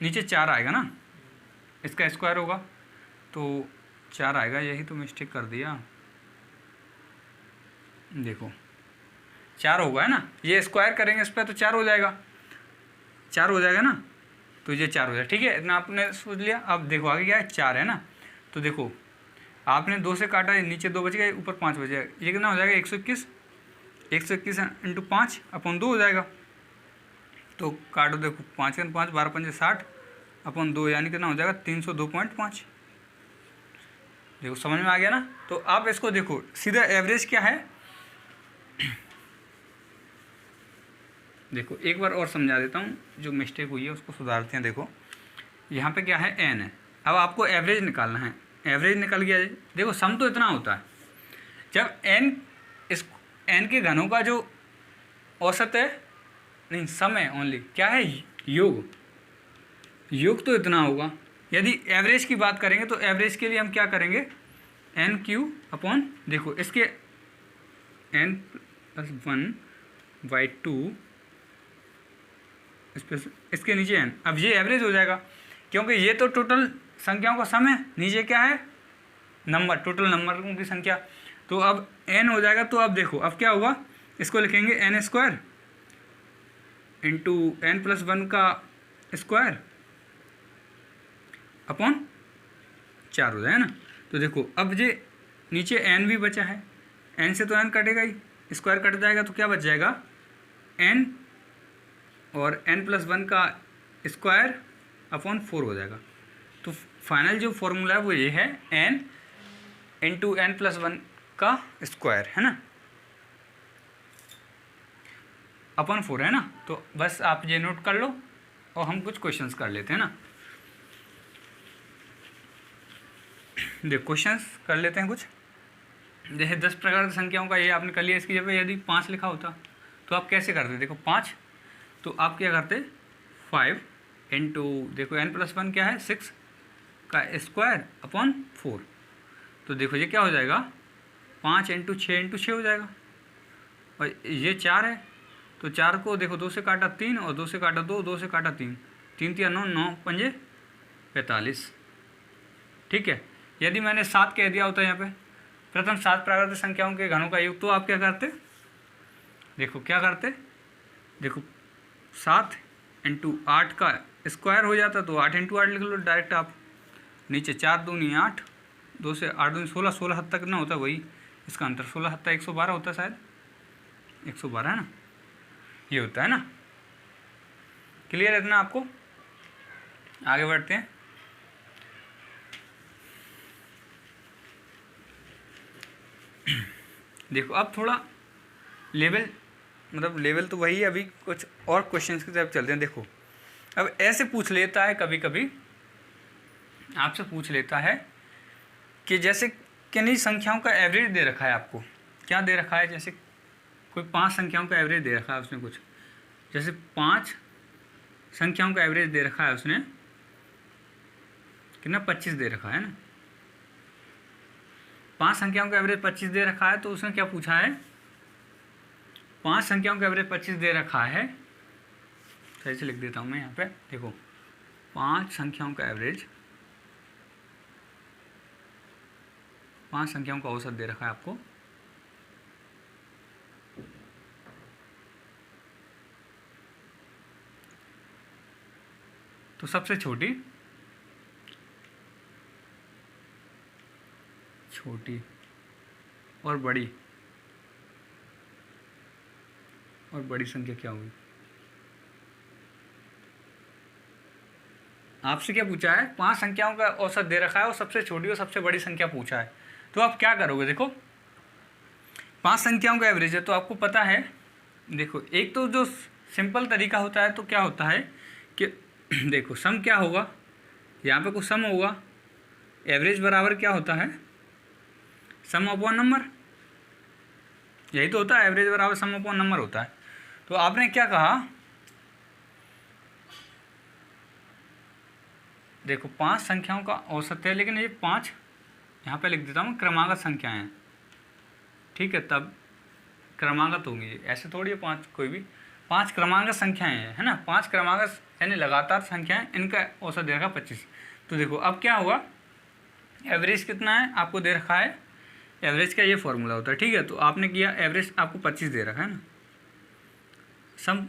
नीचे 4 आएगा ना, इसका स्क्वायर होगा तो 4 आएगा, यही तो मिस्टेक कर दिया। देखो 4 होगा है ना, ये स्क्वायर करेंगे इस पर तो 4 हो जाएगा, 4 हो जाएगा ना, तो ये 4 हो जाएगा, ठीक है, इतना आपने सोच लिया। अब देखो आगे क्या है 4 है ना, तो देखो आपने 2 से काटा, नीचे 2 बच गए, ऊपर 5 बच जाएगा, ये कितना हो जाएगा 121, 121 × 5 अपॉन 2 हो जाएगा। तो काटो, देखो 5 × 5 12 × 5 60 अपॉन 2 यानी कितना हो जाएगा 302.5। देखो समझ में आ गया ना। तो आप इसको देखो सीधा एवरेज क्या है, देखो एक बार और समझा देता हूँ, जो मिस्टेक हुई है उसको सुधारते हैं। देखो यहाँ पे क्या है, एन है, अब आपको एवरेज निकालना है। एवरेज निकल गया, देखो सम तो इतना होता है, जब एन इस एन के घनों का जो औसत है, नहीं सम है ओनली, क्या है योग, योग तो इतना होगा। यदि एवरेज की बात करेंगे तो एवरेज के लिए हम क्या करेंगे, एन क्यू अपॉन, देखो इसके एन प्लस 1/2 इसके नीचे एन, अब ये एवरेज हो जाएगा क्योंकि ये तो टोटल संख्याओं का सम है, नीचे क्या है नंबर, टोटल नंबरों की संख्या। तो अब एन हो जाएगा, तो अब देखो अब क्या होगा, इसको लिखेंगे n square into n plus 1 का स्क्वायर अपॉन 4 हो जाएगा ना। तो देखो अब ये नीचे एन भी बचा है, एन से तो एन कटेगा ही, स्क्वायर कट जाएगा तो क्या बच जाएगा एन और एन प्लस 1 का स्क्वायर अपॉन 4 हो जाएगा। तो फाइनल जो फॉर्मूला है वो ये है एन इंटू एन प्लस 1 का स्क्वायर, है ना, अपॉन 4 है ना। तो बस आप ये नोट कर लो और हम कुछ क्वेश्चंस कर लेते हैं ना। देखो क्वेश्चंस कर लेते हैं कुछ। जैसे 10 प्रकार की संख्याओं का ये आपने कर लिया, इसकी जगह यदि 5 लिखा होता तो आप कैसे करते, देखो 5, तो आप क्या करते 5 इंटू, देखो एन प्लस 1 क्या है 6 का स्क्वायर अपॉन 4। तो देखो ये क्या हो जाएगा 5 इंटू 6 हो जाएगा, और ये 4 है तो 4 को देखो 2 से काटा 3 और 2 से काटा 2, 2 से काटा 3, 3 3 9, 9 5 45। ठीक है, यदि मैंने 7 कह दिया होता यहाँ पे प्रथम 7 प्राकृतिक संख्याओं के घनों का योग, तो आप क्या करते, देखो क्या करते, देखो 7 इंटू 8 का स्क्वायर हो जाता, तो 8 इंटू 8 लिख लो डायरेक्ट आप, नीचे 4 दूनी 8, 2 से 8 दूनी 16, 16 हद तक ना होता वही इसका अंतर, 16 हद तक 112 होता शायद, 112 है ना, ये होता है ना। क्लियर है इतना आपको, आगे बढ़ते हैं। देखो अब थोड़ा लेवल, मतलब लेवल तो वही है, अभी कुछ और क्वेश्चंस की तरफ चलते हैं। देखो अब ऐसे पूछ लेता है, कभी कभी आपसे पूछ लेता है कि जैसे किन्हीं संख्याओं का एवरेज दे रखा है आपको, क्या दे रखा है, जैसे कोई 5 संख्याओं का एवरेज दे रखा है उसने, कुछ जैसे 5 संख्याओं का एवरेज दे रखा है उसने, कितना 25 दे रखा है ना, 5 संख्याओं का एवरेज 25 दे रखा है। तो उसने क्या पूछा है, 5 संख्याओं का एवरेज 25 दे रखा है, सही से लिख देता हूँ मैं यहाँ पे, देखो 5 संख्याओं का एवरेज, 5 संख्याओं का औसत दे रखा है आपको, तो सबसे छोटी और बड़ी संख्या क्या होगी, आपसे क्या पूछा है, 5 संख्याओं का औसत दे रखा है और सबसे छोटी और सबसे बड़ी संख्या पूछा है। तो आप क्या करोगे, देखो 5 संख्याओं का एवरेज है तो आपको पता है, देखो एक तो जो सिंपल तरीका होता है तो क्या होता है कि देखो सम क्या होगा, यहाँ पे कुछ सम होगा, एवरेज बराबर क्या होता है सम अपॉन नंबर, यही तो होता है, एवरेज बराबर सम अपॉन नंबर होता है। तो आपने क्या कहा, देखो 5 संख्याओं का औसत है, लेकिन ये 5 यहाँ पे लिख देता हूँ क्रमागत संख्याएं हैं, ठीक है, तब क्रमागत होंगी, ऐसे थोड़ी है 5 कोई भी, 5 क्रमागत संख्याएं हैं, है ना, 5 क्रमागत यानी लगातार संख्याएं, इनका औसत दे रखा 25। तो देखो अब क्या हुआ, एवरेज कितना है आपको दे रखा है, एवरेज का ये फॉर्मूला होता है, ठीक है। तो आपने किया एवरेज आपको 25 दे रखा है ना, सम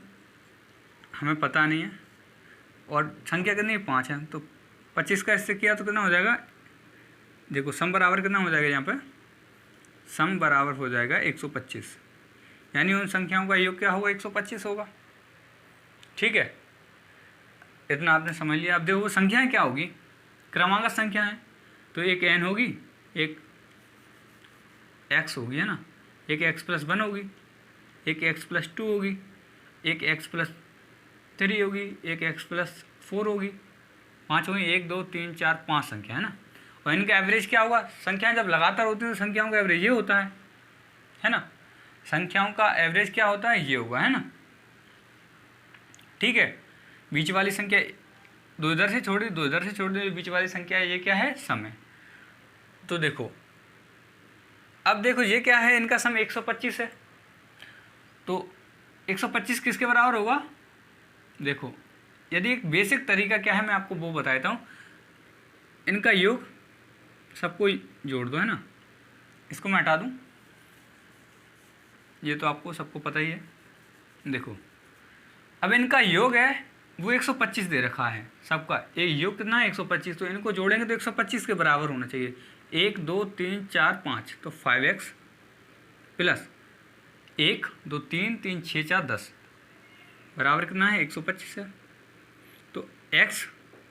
हमें पता नहीं है और संख्या कितनी है 5 है, तो 25 का इससे किया तो कितना हो जाएगा, देखो सम बराबर कितना हो जाएगा, यहाँ पे सम बराबर हो जाएगा 125, यानी उन संख्याओं का योग क्या होगा 125 होगा, ठीक है। इतना आपने समझ लिया। अब देखो वो संख्याएं क्या होगी, क्रमांकन संख्या है, तो एक n होगी, एक x होगी, है ना, एक x+1 होगी, एक x+2 होगी, एक x+3 होगी, एक x+4 होगी, 5 होगी, 1 2 3 4 5 संख्या, है ना। और इनका एवरेज क्या होगा, संख्याएं जब लगातार होती हैं तो संख्याओं का एवरेज ये होता है ना, संख्याओं का एवरेज क्या होता है, ये होगा, है ना। ठीक है, बीच वाली संख्या दो इधर से छोड़ दी, दो इधर से छोड़ दी, बीच वाली संख्या ये क्या है, सम है। तो देखो अब देखो ये क्या है, इनका सम 125 है, तो 125 किसके बराबर होगा, देखो यदि एक बेसिक तरीका क्या है मैं आपको वो बता देता हूँ, इनका योग सबको जोड़ दो, है ना, इसको मैं हटा दूँ, ये तो आपको सबको पता ही है। देखो अब इनका योग है वो 125 दे रखा है सबका, एक योग कितना है 125, तो इनको जोड़ेंगे तो 125 के बराबर होना चाहिए। 1 2 3 4 5 तो 5x प्लस 1 2 3 3 6 4 10 बराबर कितना है 125 है। तो x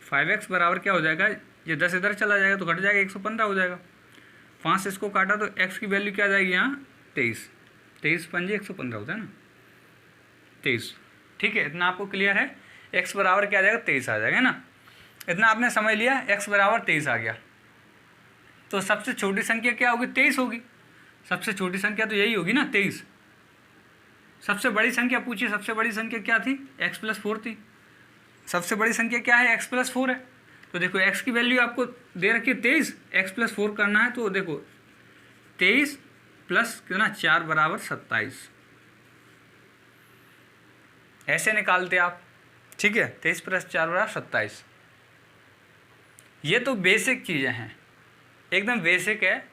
5x बराबर क्या हो जाएगा, ये 10 इधर चला जाएगा तो घट जाएगा 115 हो जाएगा। 5 से इसको काटा तो x की वैल्यू क्या आ जाएगी यहाँ 23, 23 पंजे 115 होता है ना, 23। ठीक है, इतना आपको क्लियर है, x बराबर क्या आ जाएगा 23 आ जाएगा, है ना। इतना आपने समझ लिया, x बराबर 23 आ गया, तो सबसे छोटी संख्या क्या होगी 23 होगी, सबसे छोटी संख्या तो यही होगी ना 23। सबसे बड़ी संख्या पूछिए, सबसे बड़ी संख्या क्या थी, x+4 थी, सबसे बड़ी संख्या क्या है x+4 है। तो देखो x की वैल्यू आपको दे रखी है 23, x+4 करना है, तो देखो 23 प्लस कितना 4 बराबर 27, ऐसे निकालते आप। ठीक है, 23 प्लस 4 बराबर 27। ये तो बेसिक चीज़ें हैं, एकदम बेसिक है,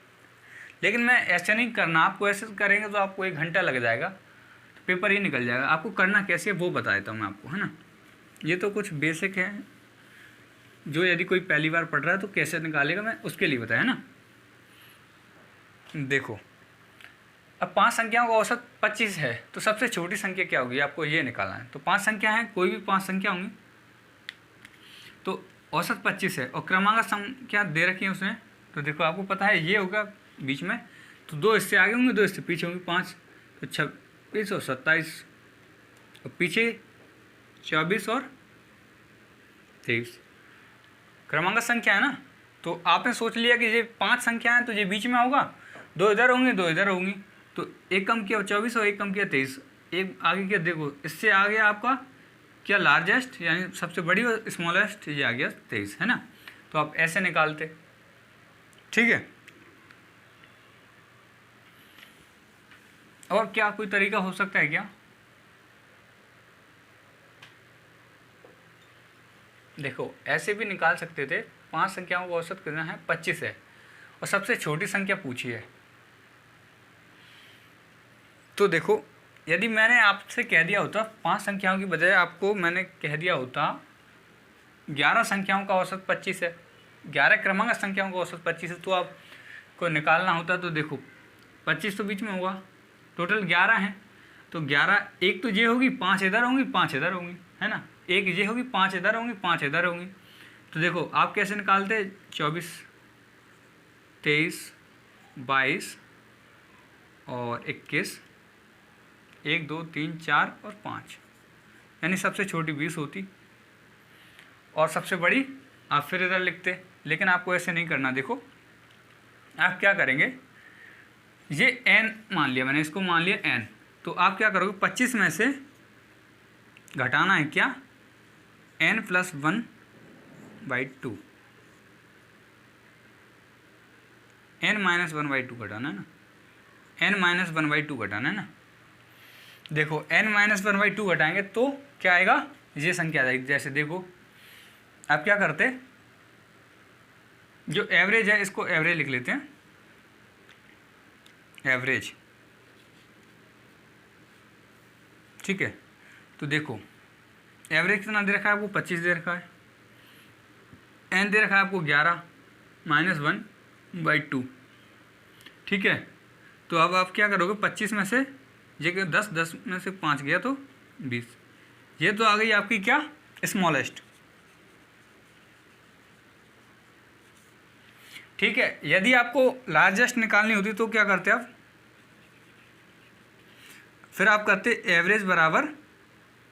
लेकिन मैं ऐसे नहीं करना, आपको ऐसे करेंगे तो आपको 1 घंटा लग जाएगा, तो पेपर ही निकल जाएगा। आपको करना कैसे वो बता देता हूँ मैं आपको, है ना। ये तो कुछ बेसिक है, जो यदि कोई पहली बार पढ़ रहा है तो कैसे निकालेगा मैं उसके लिए बताया ना। देखो अब 5 संख्याओं का औसत 25 है, तो सबसे छोटी संख्या क्या होगी आपको ये निकालना है। तो 5 संख्या है, कोई भी 5 संख्या होंगी, तो औसत 25 है और क्रमांक संख्या दे रखी है उसने, तो देखो आपको पता है ये होगा बीच में, तो 2 इससे आगे होंगे 2 इससे पीछे होंगे, 5 तो 26 और 27, और पीछे 24 और 23 क्रमांक संख्या है ना। तो आपने सोच लिया कि ये 5 संख्या है तो ये बीच में होगा, 2 इधर होंगी 2 इधर होंगी, तो एक कम किया 24 और एक कम किया 23, एक आगे किया, देखो इससे आ गया आपका क्या लार्जेस्ट यानी सबसे बड़ी और स्मॉलेस्ट, ये आ गया 23, है ना। तो आप ऐसे निकालते, ठीक है। और क्या कोई तरीका हो सकता है क्या, देखो ऐसे भी निकाल सकते थे। 5 संख्याओं का औसत कितना है 25 है और सबसे छोटी संख्या पूछी है, तो देखो यदि मैंने आपसे कह दिया होता 5 संख्याओं की बजाय आपको मैंने कह दिया होता 11 संख्याओं का औसत 25 है, 11 क्रमांक संख्याओं का औसत 25 है, तो आपको निकालना होता, तो देखो 25 तो बीच में होगा, टोटल 11 हैं, तो 11 एक तो ये होगी, 5 इधर होंगी 5 इधर होंगी, है ना, एक ये होगी 5 इधर होंगी 5 इधर होंगी। तो देखो आप कैसे निकालते, 24 23 22 और 21, 1 2 3 4 और 5, यानी सबसे छोटी 20 होती और सबसे बड़ी आप फिर इधर लिखते, लेकिन आपको ऐसे नहीं करना। देखो आप क्या करेंगे, ये n मान लिया मैंने, इसको मान लिया n, तो आप क्या करोगे 25 में से घटाना है क्या n+1/2, n-1/2 घटाना है ना, n-1/2 घटाना है ना। देखो n-1/2 घटाएंगे तो क्या आएगा, ये संख्या आ जाएगी। जैसे देखो आप क्या करते, जो एवरेज है इसको एवरेज लिख लेते हैं, एवरेज, ठीक है। तो देखो एवरेज कितना दे रखा है आपको 25 दे रखा है, n दे रखा है आपको 11 -1/2, ठीक है। तो अब आप क्या करोगे 25 में से ये 10 में से 5 गया तो 20, ये तो आ गई आपकी क्या स्मॉलेस्ट, ठीक है। यदि आपको लार्जेस्ट निकालनी होती तो क्या करते आप, फिर आप करते एवरेज बराबर,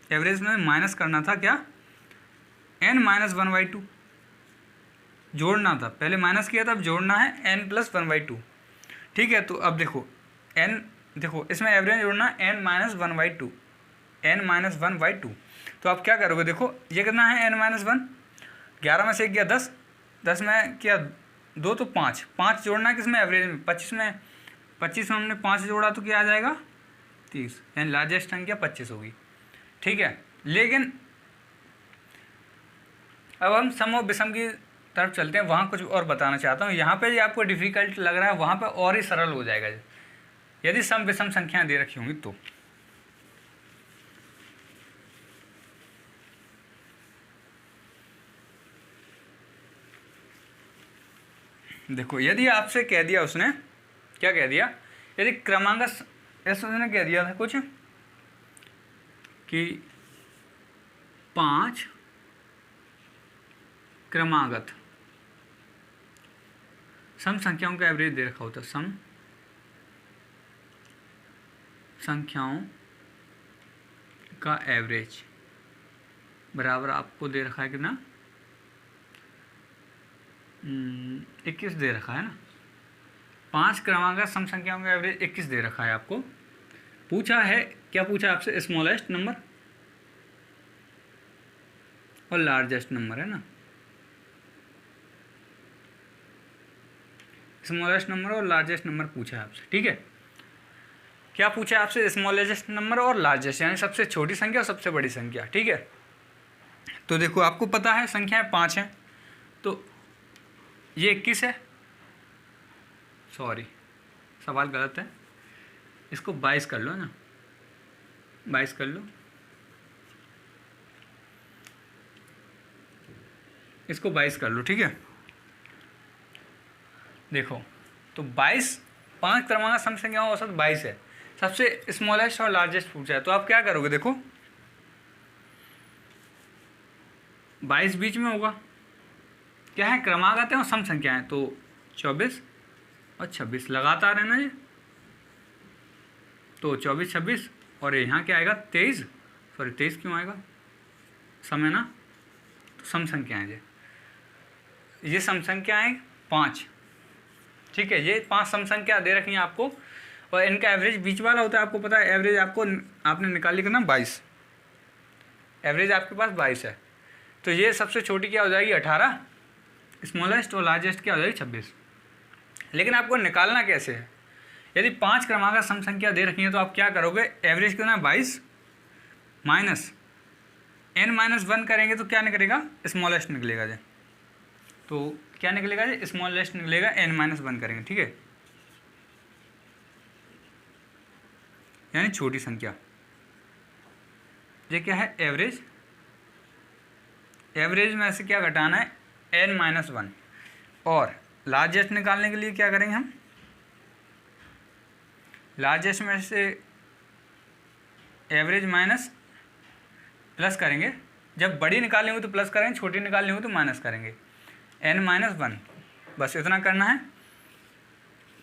एवरेज में माइनस करना था क्या, n-1/2 जोड़ना था, पहले माइनस किया था, अब जोड़ना है n+1/2। ठीक है, तो अब देखो n, देखो इसमें एवरेज जोड़ना n-1/2, n-1/2। तो आप क्या करोगे, देखो ये कितना है n-1, 11 में से 1 गया 10, 10 में क्या 2 तो 5, 5 जोड़ना है किसमें, एवरेज में, 25 में, 25 में हमने 5 जोड़ा तो क्या आ जाएगा 30, यानी लार्जेस्ट संख्या 25 होगी। ठीक है, लेकिन अब हम सम और विषम की तरफ चलते हैं, वहाँ कुछ और बताना चाहता हूँ। यहाँ पे आपको डिफ़िकल्ट लग रहा है, वहाँ पे और ही सरल हो जाएगा यदि सम विषम संख्याएं दे रखी होंगी तो। देखो यदि आपसे कह दिया उसने, क्या कह दिया, यदि क्रमांक ऐसे उसने कह दिया था कुछ कि 5 क्रमागत सम संख्याओं का एवरेज दे रखा होता, सम संख्याओं का एवरेज बराबर आपको दे रखा है कितना, 21 दे रखा है ना। 5 क्रमांक सम संख्याओं का एवरेज 21 दे रखा है आपको। पूछा है, क्या पूछा आपसे, स्मॉलेस्ट नंबर और लार्जेस्ट नंबर, है ना, स्मॉलेस्ट नंबर और लार्जेस्ट नंबर पूछा है आपसे। ठीक है, क्या पूछा है आपसे, स्मॉलेस्ट नंबर और लार्जेस्ट, यानी सबसे छोटी संख्या और सबसे बड़ी संख्या। ठीक है, तो देखो आपको पता है संख्याएं 5 हैं, तो ये 21 है, सॉरी सवाल गलत है, इसको 22 कर लो ना, 22 कर लो, इसको 22 कर लो। ठीक है, देखो तो 22, 5 क्रमांक सम संख्याओं औसत 22 है, सबसे स्मॉलेस्ट और लार्जेस्ट पूछा है, तो आप क्या करोगे, देखो 22 बीच में होगा, क्या है, क्रमागत है और सम संख्या है, तो 24 और 26 लगातार है ना ये, तो 24, 26 और यहाँ क्या आएगा 23, सॉरी 23 क्यों आएगा, सम है ना, तो सम संख्याएँ ये सम संख्याएँ 5। ठीक है, ये 5 सम संख्या दे रखी हैं आपको, और इनका एवरेज बीच वाला होता है, आपको पता है एवरेज आपको, आपने निकाल लिया ना 22, एवरेज आपके पास 22 है, तो ये सबसे छोटी क्या हो जाएगी 18, स्मॉलेस्ट और लार्जेस्ट क्या हो जाएगी 26। लेकिन आपको निकालना कैसे है, यदि 5 क्रमांक सम संख्या दे रखी है तो आप क्या करोगे, एवरेज कितना 22 माइनस n-1 करेंगे तो क्या निकलेगा, स्मॉलेस्ट निकलेगा जी, तो क्या निकलेगा जी, स्मॉलेस्ट निकलेगा, n-1 करेंगे। ठीक है, यानी छोटी संख्या, ये क्या है एवरेज, एवरेज में से क्या घटाना है n-1, और लार्जेस्ट निकालने के लिए क्या करेंगे हम, लार्जेस्ट में से एवरेज माइनस प्लस करेंगे, जब बड़ी निकालनी हो तो प्लस करेंगे, छोटी निकालनी हो तो माइनस करेंगे, n-1, बस इतना करना है।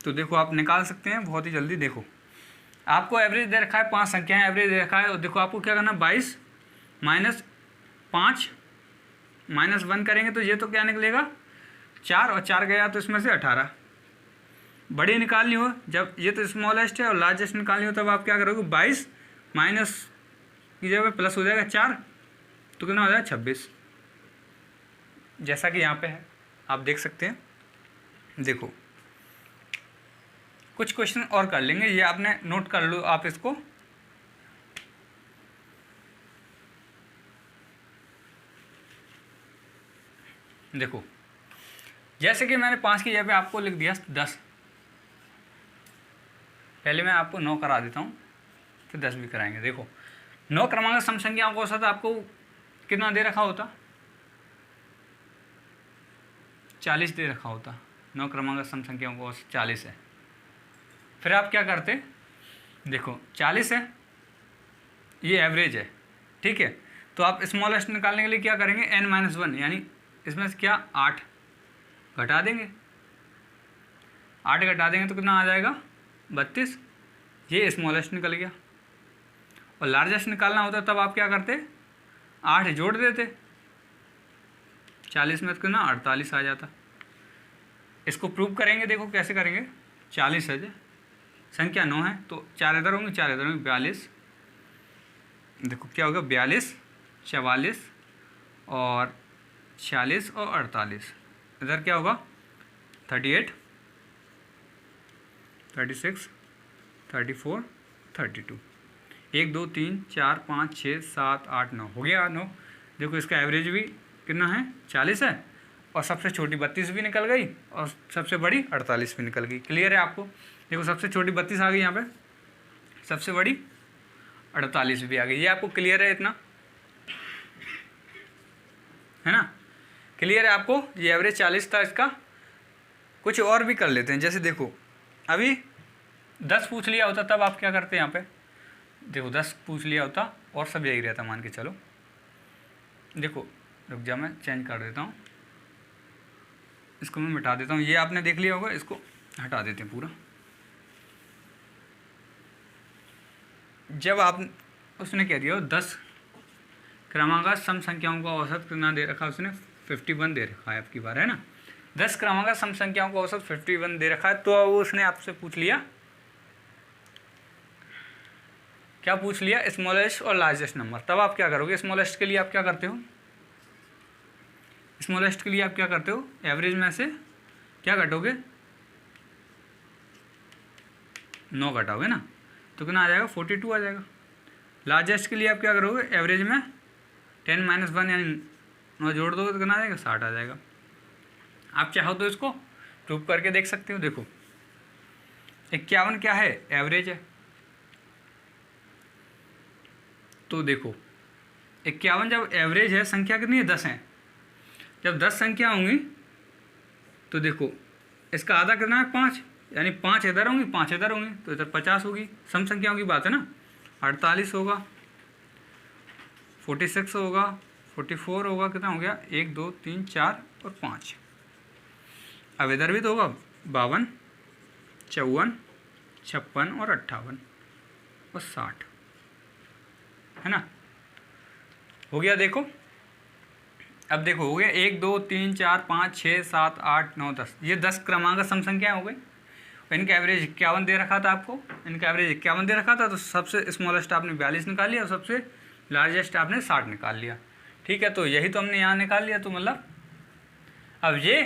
तो देखो आप निकाल सकते हैं बहुत ही जल्दी। देखो आपको एवरेज दे रखा है, 5 संख्याएं एवरेज दे रखा है, और देखो आपको क्या करना है, 22 माइनस 5 माइनस 1 करेंगे तो ये तो क्या निकलेगा 4, और 4 गया तो इसमें से 18। बड़ी निकालनी हो, जब ये तो स्मॉलेस्ट है और लार्जेस्ट निकालनी हो, तब आप क्या करोगे, 22 माइनस की जगह प्लस हो जाएगा 4, तो कितना हो जाएगा 26, जैसा कि यहाँ पे है आप देख सकते हैं। देखो कुछ क्वेश्चन और कर लेंगे, ये आपने नोट कर लो आप इसको। देखो जैसे कि मैंने 5 की जगह पे आपको लिख दिया 10, पहले मैं आपको 9 करा देता हूँ, फिर 10 भी कराएंगे। देखो 9 क्रमांक सम संख्याओं का औसत आपको कितना दे रखा होता, 40 दे रखा होता, 9 क्रमांक सम संख्याओं का औसत 40 है। फिर आप क्या करते, देखो 40 है, ये एवरेज है, ठीक है, तो आप स्मॉलेस्ट निकालने के लिए क्या करेंगे, n-1, यानी इसमें से क्या 8 घटा देंगे, 8 घटा देंगे तो कितना आ जाएगा 32, ये स्मॉलेस्ट निकल गया। और लार्जेस्ट निकालना होता तब आप क्या करते, 8 जोड़ देते, 40 में तो कितना 48 आ जाता। इसको प्रूव करेंगे, देखो कैसे करेंगे। 40 है, संख्या 9 है तो 4 इधर होंगे, 4 इधर होंगे, 42। देखो क्या होगा 42, 44 और 46 और 48। इधर क्या होगा 38, 36, 34, 32। 1 2 3 4 5 6 7 8 9 हो गया 9। देखो इसका एवरेज भी कितना है 40 है, और सबसे छोटी 32 भी निकल गई और सबसे बड़ी 48 भी निकल गई। क्लियर है आपको। देखो सबसे छोटी 32 आ गई यहाँ पे, सबसे बड़ी 48 भी आ गई। ये आपको क्लियर है इतना, है ना। क्लियर है आपको। ये एवरेज 40 था इसका। कुछ और भी कर लेते हैं, जैसे देखो अभी 10 पूछ लिया होता तब आप क्या करते यहाँ पे। देखो 10 पूछ लिया होता और सब यही रहता मान के चलो। देखो रुक जा, मैं चेंज कर देता हूँ, इसको मैं मिटा देता हूँ। ये आपने देख लिया होगा, इसको हटा देते हैं पूरा। जब आप उसने कह दिया 10 क्रमांक सम संख्याओं का औसत कितना दे रखा है, उसने 51 दे रखा है आपकी बार, है ना। 10 क्रमांक सम संख्याओं का औसत 51 दे रखा है, तो उसने आपसे पूछ लिया, क्या पूछ लिया, स्मॉलेस्ट और लार्जेस्ट नंबर। तब आप क्या करोगे, स्मॉलेस्ट के लिए आप क्या करते हो, स्मॉलेस्ट के लिए आप क्या करते हो, एवरेज में से क्या घटोगे, 9 घटाओगे ना, तो कितना आ जाएगा 42 आ जाएगा। लार्जेस्ट के लिए आप क्या करोगे, एवरेज में 10 - 1 यानी 9 जोड़ दोगे तो कितना आ जाएगा 60 आ जाएगा। आप चाहो तो इसको प्रूव करके देख सकते हो। देखो 51 क्या है, एवरेज है। तो देखो 51 जब एवरेज है, संख्या कितनी है 10 है। जब 10 संख्या होंगी तो देखो इसका आधा कितना है 5, यानी 5 इधर होंगी 5 इधर होंगी, तो इधर 50 होगी। सम संख्याओं की बात है ना। 48 होगा, 46 होगा, 44 होगा, कितना हो गया 1 2 3 4 और 5। अब इधर भी तो होगा 52, 54, 56 और 58 और 60, है ना। हो गया। देखो अब देखो हो गया 1 2 3 4 5 6 7 8 9 10। ये 10 क्रमांक सम संख्या हो गई। इनका एवरेज 51 दे रखा था आपको, इनका एवरेज 51 दे रखा था, तो सबसे स्मॉलेस्ट आपने 42 निकाल लिया और सबसे लार्जेस्ट आपने 60 निकाल लिया। ठीक है, तो यही तो हमने यहाँ निकाल लिया। तो मतलब अब ये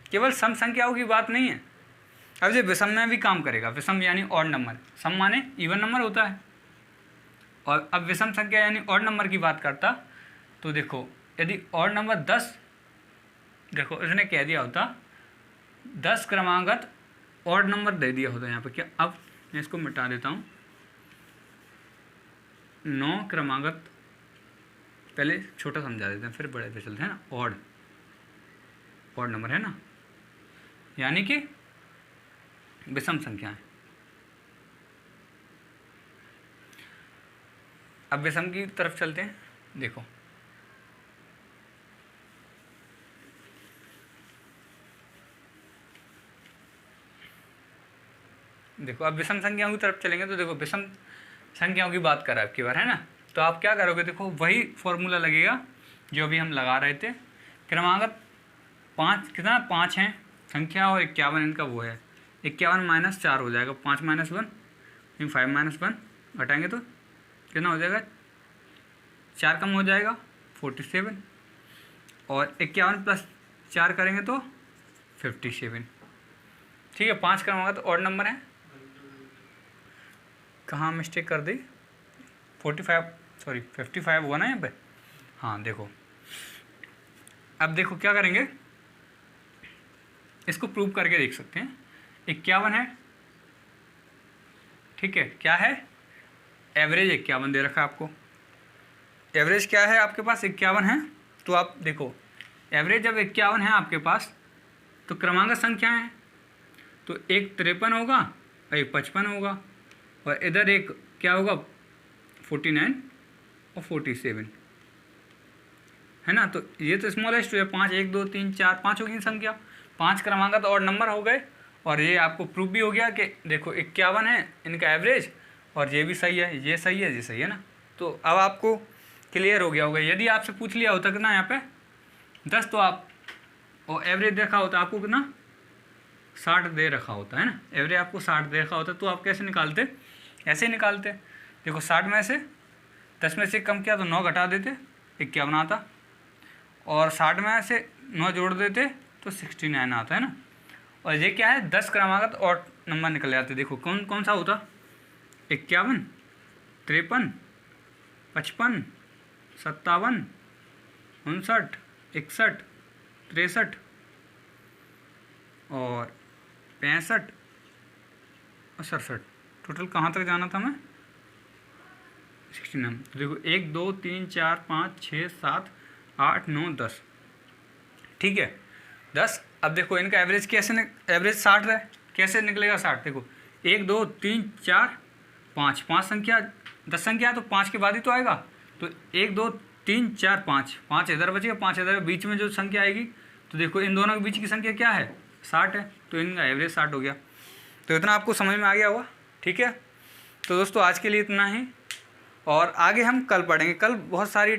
केवल सम संख्याओं की बात नहीं है, अब ये विषम में भी काम करेगा। विषम यानी ऑड नंबर, सम माने इवन नंबर होता है, और अब विषम संख्या यानी ऑड नंबर की बात करता, तो देखो यदि ऑड नंबर 10, देखो इसने कह दिया होता 10 क्रमांगत ऑड नंबर दे दिया होता यहाँ पे क्या। अब मैं इसको मिटा देता हूँ। 9 क्रमांगत, पहले छोटा समझा देते हैं फिर बड़े पे चलते हैं ना। ऑड नंबर है ना, यानी कि विषम संख्या है। अब विषम की तरफ चलते हैं। देखो देखो अब विषम संख्याओं की तरफ चलेंगे, तो देखो विषम संख्याओं की बात करें आपकी बार, है ना। तो आप क्या करोगे, देखो वही फॉर्मूला लगेगा जो अभी हम लगा रहे थे। क्रमांक 5 कितना 5 है संख्या, और 51 इनका वो है। 51 - 4 हो जाएगा, 5 - 1 5 - 1 घटाएंगे तो कितना हो जाएगा, 4 कम हो जाएगा 47, और 51 + 4 करेंगे तो 57। ठीक है, 5 क्रमांक तो ऑड नंबर है। कहाँ मिस्टेक कर दी, 55 हुआ ना यहाँ पे। हाँ देखो अब देखो क्या करेंगे, इसको प्रूव करके देख सकते हैं। 51 है, ठीक है, क्या है एवरेज 51 दे रखा है आपको। एवरेज क्या है आपके पास 51 है, तो आप देखो एवरेज जब 51 है आपके पास, तो क्रमांक संख्या है, तो एक 53 होगा और एक 55 होगा, और इधर एक क्या होगा 49 और 47, है ना। तो ये तो स्मॉलेस्ट है 5 1 2 3 4 5 होगी संख्या। 5 क्रमांक तो और नंबर हो गए, और ये आपको प्रूफ भी हो गया कि देखो 51 है इनका एवरेज, और ये भी सही है, ये सही है, ये सही है ना। तो अब आपको क्लियर हो गया होगा। यदि आपसे पूछ लिया होता कि ना यहाँ पे 10 तो आप और एवरेज देखा होता आपको कितना 60 दे रखा होता है ना, एवरेज आपको 60 दे रखा होता, तो आप कैसे निकालते, ऐसे ही निकालते। देखो 60 में से 10 में से कम किया तो 9 घटा देते, 51 आता, और 60 में से 9 जोड़ देते तो 69 आता है ना। और ये क्या है 10 क्रमागत और नंबर निकल जाते। देखो कौन कौन सा होता, 51, 53, 55, 57, 59, 61, 63 और 65 और 67। टोटल कहाँ तक जाना था मैं 69। तो देखो 1 2 3 4 5 6 7 8 9 10, ठीक है 10। अब देखो इनका एवरेज कैसे एवरेज 60 है, कैसे निकलेगा 60। देखो 1 2 3 4 5, 5 संख्या 10 संख्या है तो 5 के बाद ही तो आएगा। तो 1 2 3 4 5, 5 इधर बचेगा, 5 इधर, बीच में जो संख्या आएगी तो देखो इन दोनों के बीच की संख्या क्या है 60 है, तो इनका एवरेज 60 हो गया। तो इतना आपको समझ में आ गया होगा, ठीक है। तो दोस्तों आज के लिए इतना ही, और आगे हम कल पढ़ेंगे। कल बहुत सारी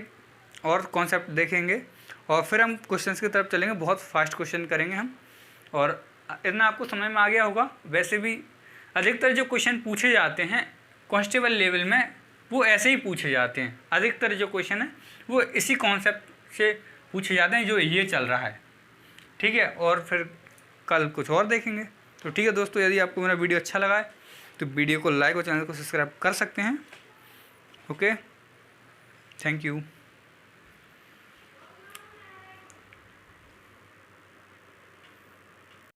और कॉन्सेप्ट देखेंगे और फिर हम क्वेश्चंस की तरफ चलेंगे, बहुत फास्ट क्वेश्चन करेंगे हम। और इतना आपको समझ में आ गया होगा। वैसे भी अधिकतर जो क्वेश्चन पूछे जाते हैं कांस्टेबल लेवल में वो ऐसे ही पूछे जाते हैं, अधिकतर जो क्वेश्चन है वो इसी कॉन्सेप्ट से पूछे जाते हैं जो ये चल रहा है, ठीक है। और फिर कल कुछ और देखेंगे। तो ठीक है दोस्तों, यदि आपको मेरा वीडियो अच्छा लगा है तो वीडियो को लाइक और चैनल को सब्सक्राइब कर सकते हैं। Okay, thank you.